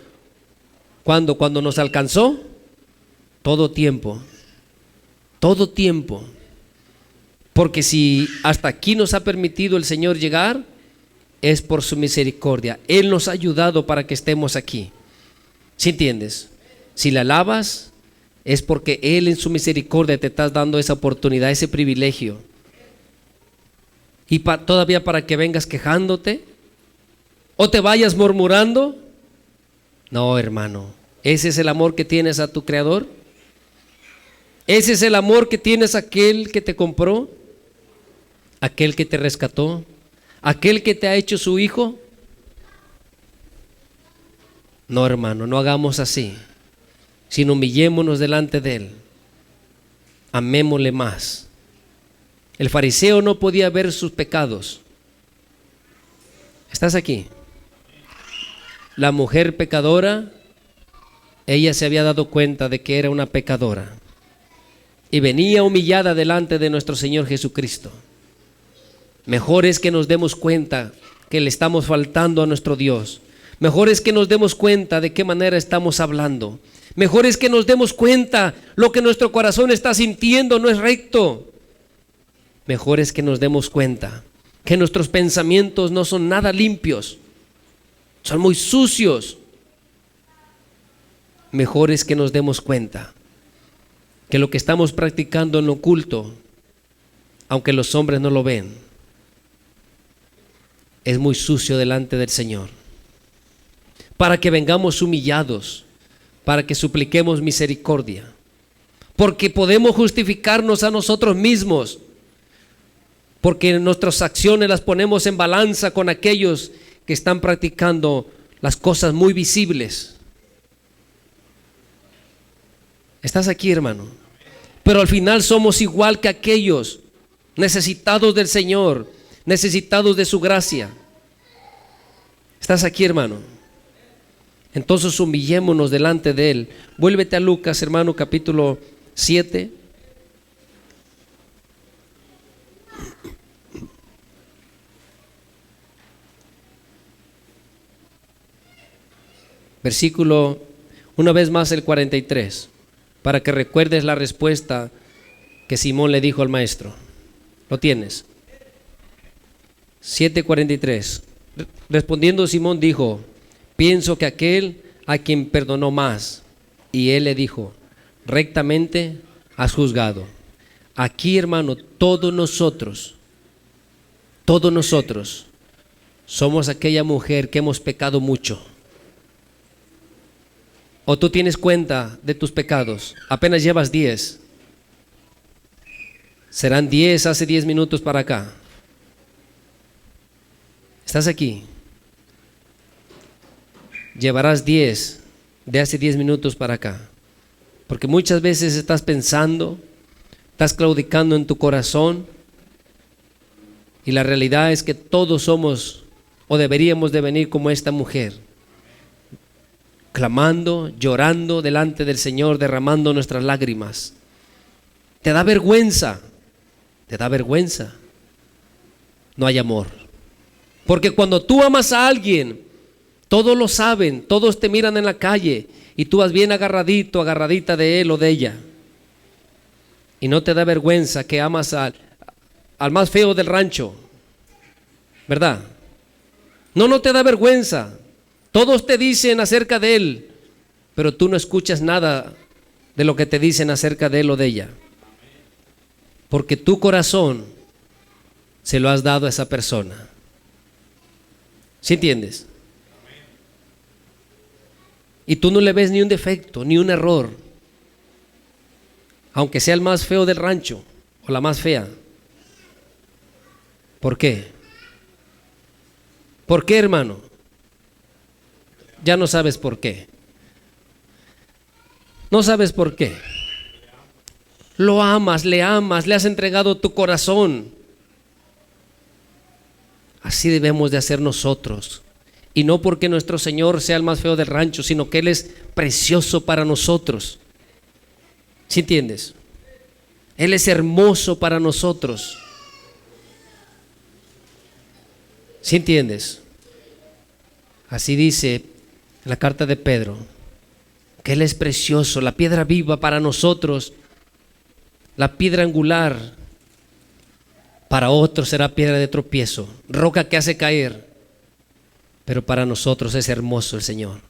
Cuando nos alcanzó, todo tiempo. Todo tiempo. Porque si hasta aquí nos ha permitido el Señor llegar, es por su misericordia. Él nos ha ayudado para que estemos aquí. ¿Sí entiendes? Si la alabas, es porque Él en su misericordia te está dando esa oportunidad, ese privilegio. Y todavía para que vengas quejándote o te vayas murmurando. No, hermano, ese es el amor que tienes a tu Creador. Ese es el amor que tienes a aquel que te compró, aquel que te rescató, aquel que te ha hecho su hijo. No, hermano, no hagamos así, sino humillémonos delante de Él. Amémosle más. El fariseo no podía ver sus pecados. ¿Estás aquí? La mujer pecadora, ella se había dado cuenta de que era una pecadora y venía humillada delante de nuestro Señor Jesucristo. Mejor es que nos demos cuenta que le estamos faltando a nuestro Dios. Mejor es que nos demos cuenta de qué manera estamos hablando. Mejor es que nos demos cuenta lo que nuestro corazón está sintiendo no es recto. Mejor es que nos demos cuenta que nuestros pensamientos no son nada limpios, son muy sucios. Mejor es que nos demos cuenta que lo que estamos practicando en lo oculto, aunque los hombres no lo ven, es muy sucio delante del Señor. Para que vengamos humillados, para que supliquemos misericordia, porque podemos justificarnos a nosotros mismos, porque nuestras acciones las ponemos en balanza con aquellos que están practicando las cosas muy visibles. ¿Estás aquí, hermano? Pero al final somos igual que aquellos necesitados del Señor, necesitados de su gracia. ¿Estás aquí, hermano? Entonces humillémonos delante de Él. Vuélvete a Lucas, hermano, capítulo 7. Versículo, una vez más el 43, para que recuerdes la respuesta que Simón le dijo al maestro. ¿Lo tienes? 7:43. Respondiendo Simón dijo: pienso que aquel a quien perdonó más. Y él le dijo: rectamente has juzgado. Aquí, hermano, todos nosotros somos aquella mujer que hemos pecado mucho. ¿O tú tienes cuenta de tus pecados? Apenas llevas 10. Serán 10 hace 10 minutos para acá. ¿Estás aquí? Llevarás 10 de hace 10 minutos para acá. Porque muchas veces estás pensando, estás claudicando en tu corazón, y la realidad es que todos somos o deberíamos de venir como esta mujer, clamando, llorando delante del Señor, derramando nuestras lágrimas. Te da vergüenza, no hay amor. Porque cuando tú amas a alguien, todos lo saben, todos te miran en la calle y tú vas bien agarradito, agarradita de él o de ella. Y no te da vergüenza que amas al más feo del rancho, ¿verdad? No te da vergüenza. Todos te dicen acerca de él, pero tú no escuchas nada de lo que te dicen acerca de él o de ella. Porque tu corazón se lo has dado a esa persona. ¿Sí entiendes? Y tú no le ves ni un defecto, ni un error, aunque sea el más feo del rancho o la más fea. ¿Por qué? ¿Por qué, hermano? Ya no sabes por qué. No sabes por qué. Lo amas, le has entregado tu corazón. Así debemos de hacer nosotros. Y no porque nuestro Señor sea el más feo del rancho, sino que Él es precioso para nosotros. ¿Sí entiendes? Él es hermoso para nosotros. ¿Sí entiendes? Así dice la carta de Pedro, que Él es precioso, la piedra viva para nosotros, la piedra angular. Para otros será piedra de tropiezo, roca que hace caer, pero para nosotros es hermoso el Señor.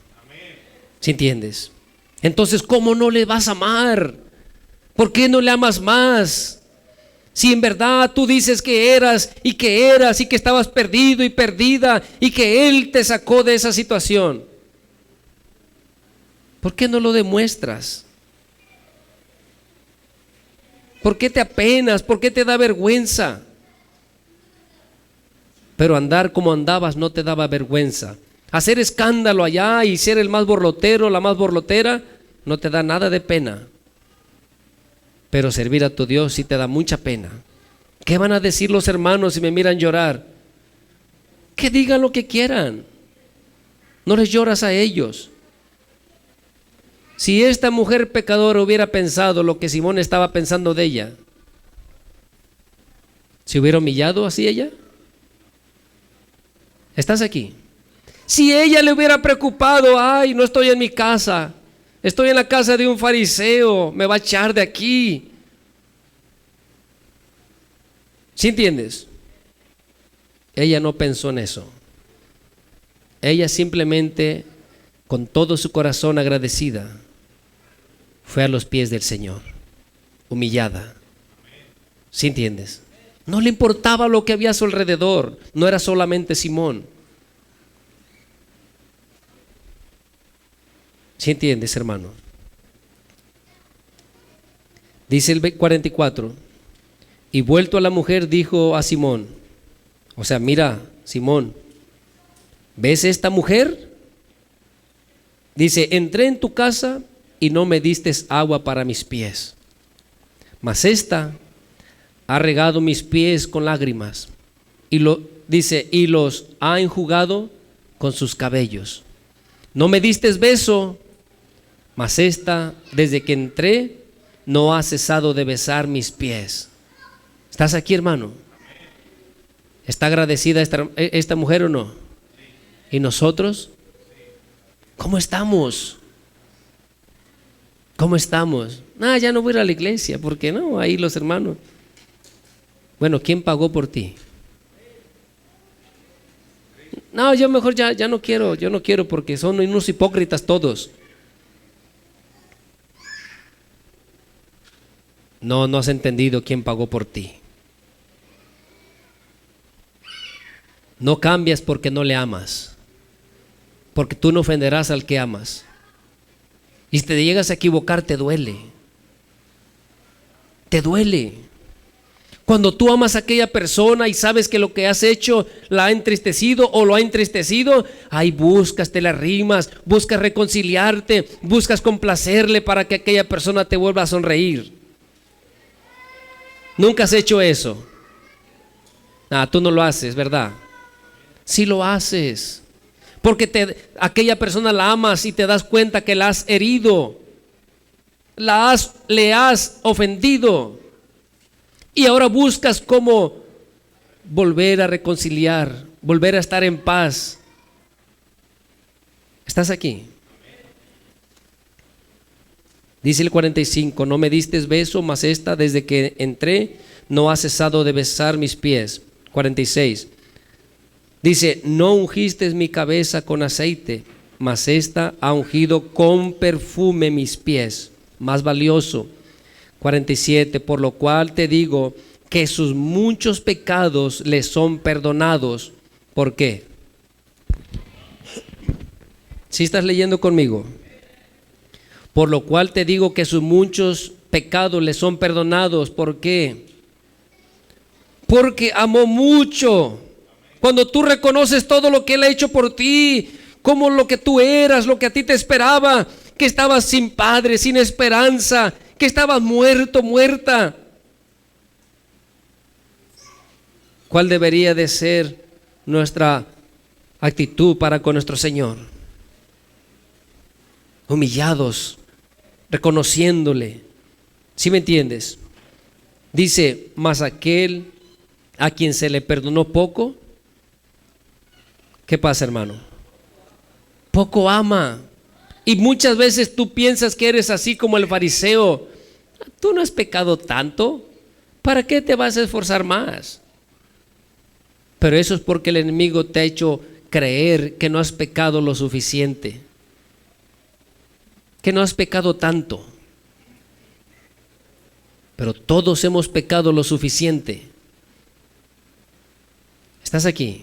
¿Sí entiendes? Entonces, ¿cómo no le vas a amar? ¿Por qué no le amas más? Si en verdad tú dices que eras y que estabas perdido y perdida y que Él te sacó de esa situación, ¿por qué no lo demuestras? ¿Por qué te apenas? ¿Por qué te da vergüenza? Pero andar como andabas no te daba vergüenza. Hacer escándalo allá y ser el más borlotero, la más borlotera, no te da nada de pena. Pero servir a tu Dios sí te da mucha pena. ¿Qué van a decir los hermanos si me miran llorar? Que digan lo que quieran. No les lloras a ellos. Si esta mujer pecadora hubiera pensado lo que Simón estaba pensando de ella, ¿se hubiera humillado así ella? ¿Estás aquí? Si ella le hubiera preocupado, ay, no estoy en mi casa, estoy en la casa de un fariseo, me va a echar de aquí. ¿Sí entiendes? Ella no pensó en eso. Ella simplemente, con todo su corazón agradecida, fue a los pies del Señor, humillada. ¿Sí entiendes? No le importaba lo que había a su alrededor, no era solamente Simón. ¿Sí entiendes, hermano? Dice el 44, y vuelto a la mujer dijo a Simón, o sea, mira, Simón, ¿ves esta mujer? Dice, entré en tu casa y no me diste agua para mis pies, mas esta ha regado mis pies con lágrimas dice, y los ha enjugado con sus cabellos. No me diste beso, mas esta, desde que entré, no ha cesado de besar mis pies. ¿Estás aquí, hermano? ¿Está agradecida esta mujer o no? ¿Y nosotros? ¿Cómo estamos? ¿Cómo estamos? Ya no voy a ir a la iglesia, ¿por qué no? Ahí los hermanos. Bueno, ¿quién pagó por ti? No, yo mejor ya no quiero, yo no quiero porque son unos hipócritas todos. No, no has entendido quién pagó por ti. No cambias porque no le amas, porque tú no ofenderás al que amas. Y si te llegas a equivocar, te duele. Te duele. Cuando tú amas a aquella persona y sabes que lo que has hecho la ha entristecido o lo ha entristecido, ahí buscas, te la rimas, buscas reconciliarte, buscas complacerle para que aquella persona te vuelva a sonreír. ¿Nunca has hecho eso? Tú no lo haces, ¿verdad? Sí lo haces, porque aquella persona la amas y te das cuenta que la has herido, le has ofendido, y ahora buscas cómo volver a reconciliar, volver a estar en paz. ¿Estás aquí? Dice el 45, no me diste beso, mas esta, desde que entré, no ha cesado de besar mis pies. 46. Dice, no ungiste mi cabeza con aceite, mas esta ha ungido con perfume mis pies, más valioso. 47, por lo cual te digo que sus muchos pecados le son perdonados. ¿Por qué? ¿Sí estás leyendo conmigo? Por lo cual te digo que sus muchos pecados le son perdonados. ¿Por qué? Porque amó mucho. Cuando tú reconoces todo lo que Él ha hecho por ti, como lo que tú eras, lo que a ti te esperaba, que estabas sin padre, sin esperanza, que estabas muerto, muerta. ¿Cuál debería de ser nuestra actitud para con nuestro Señor? Humillados, reconociéndole. ¿Sí me entiendes? Dice, mas aquel a quien se le perdonó poco, ¿qué pasa, hermano? Poco ama. Y muchas veces tú piensas que eres así como el fariseo. Tú no has pecado tanto, ¿para qué te vas a esforzar más? Pero eso es porque el enemigo te ha hecho creer que no has pecado lo suficiente, que no has pecado tanto. Pero todos hemos pecado lo suficiente. ¿Estás aquí?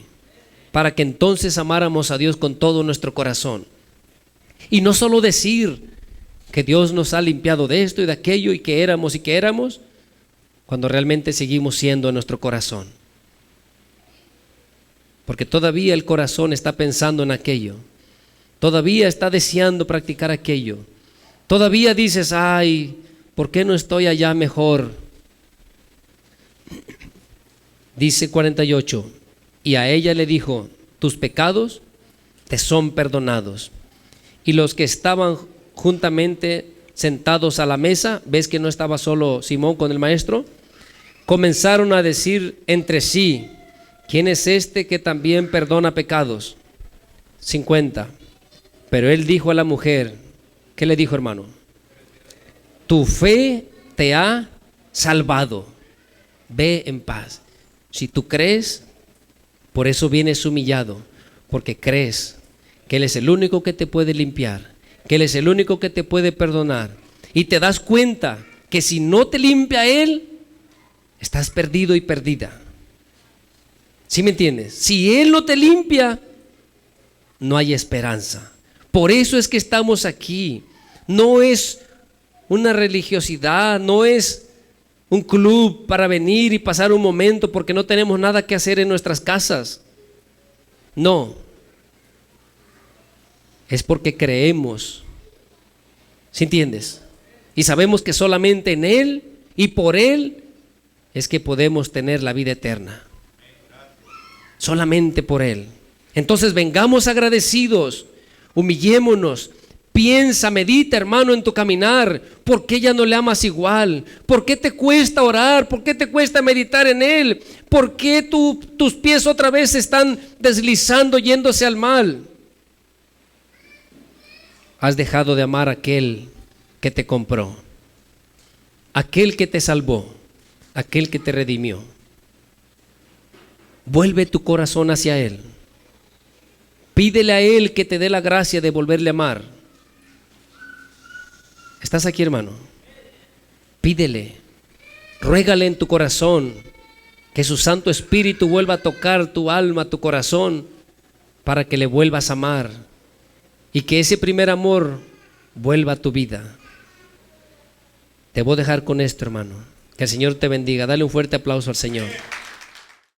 Para que entonces amáramos a Dios con todo nuestro corazón. Y no solo decir que Dios nos ha limpiado de esto y de aquello y que éramos, cuando realmente seguimos siendo en nuestro corazón. Porque todavía el corazón está pensando en aquello. Todavía está deseando practicar aquello. Todavía dices, ay, ¿por qué no estoy allá mejor? Dice 48, y a ella le dijo, tus pecados te son perdonados. Y los que estaban juntamente sentados a la mesa, ves que no estaba solo Simón con el maestro, comenzaron a decir entre sí, ¿quién es este que también perdona pecados? 50. Pero él dijo a la mujer, ¿qué le dijo, hermano? Tu fe te ha salvado, ve en paz. Si tú crees, por eso vienes humillado, porque crees que Él es el único que te puede limpiar, que Él es el único que te puede perdonar, y te das cuenta que si no te limpia Él, estás perdido y perdida. ¿Sí me entiendes? Si Él no te limpia, no hay esperanza. Por eso es que estamos aquí. No es una religiosidad, no es un club para venir y pasar un momento porque no tenemos nada que hacer en nuestras casas. No. Es porque creemos. ¿Sí entiendes? Y sabemos que solamente en Él y por Él es que podemos tener la vida eterna. solamente por Él. Entonces vengamos agradecidos, humillémonos. Piensa, medita, hermano, en tu caminar. ¿Por qué ya no le amas igual? ¿Por qué te cuesta orar? ¿Por qué te cuesta meditar en Él? ¿Por qué tus pies otra vez se están deslizando, yéndose al mal? Has dejado de amar a aquel que te compró, aquel que te salvó, aquel que te redimió. Vuelve tu corazón hacia Él. Pídele a Él que te dé la gracia de volverle a amar. ¿Estás aquí, hermano? Pídele, ruégale en tu corazón que su Santo Espíritu vuelva a tocar tu alma, tu corazón, para que le vuelvas a amar y que ese primer amor vuelva a tu vida. Te voy a dejar con esto, hermano. Que el Señor te bendiga. Dale un fuerte aplauso al Señor.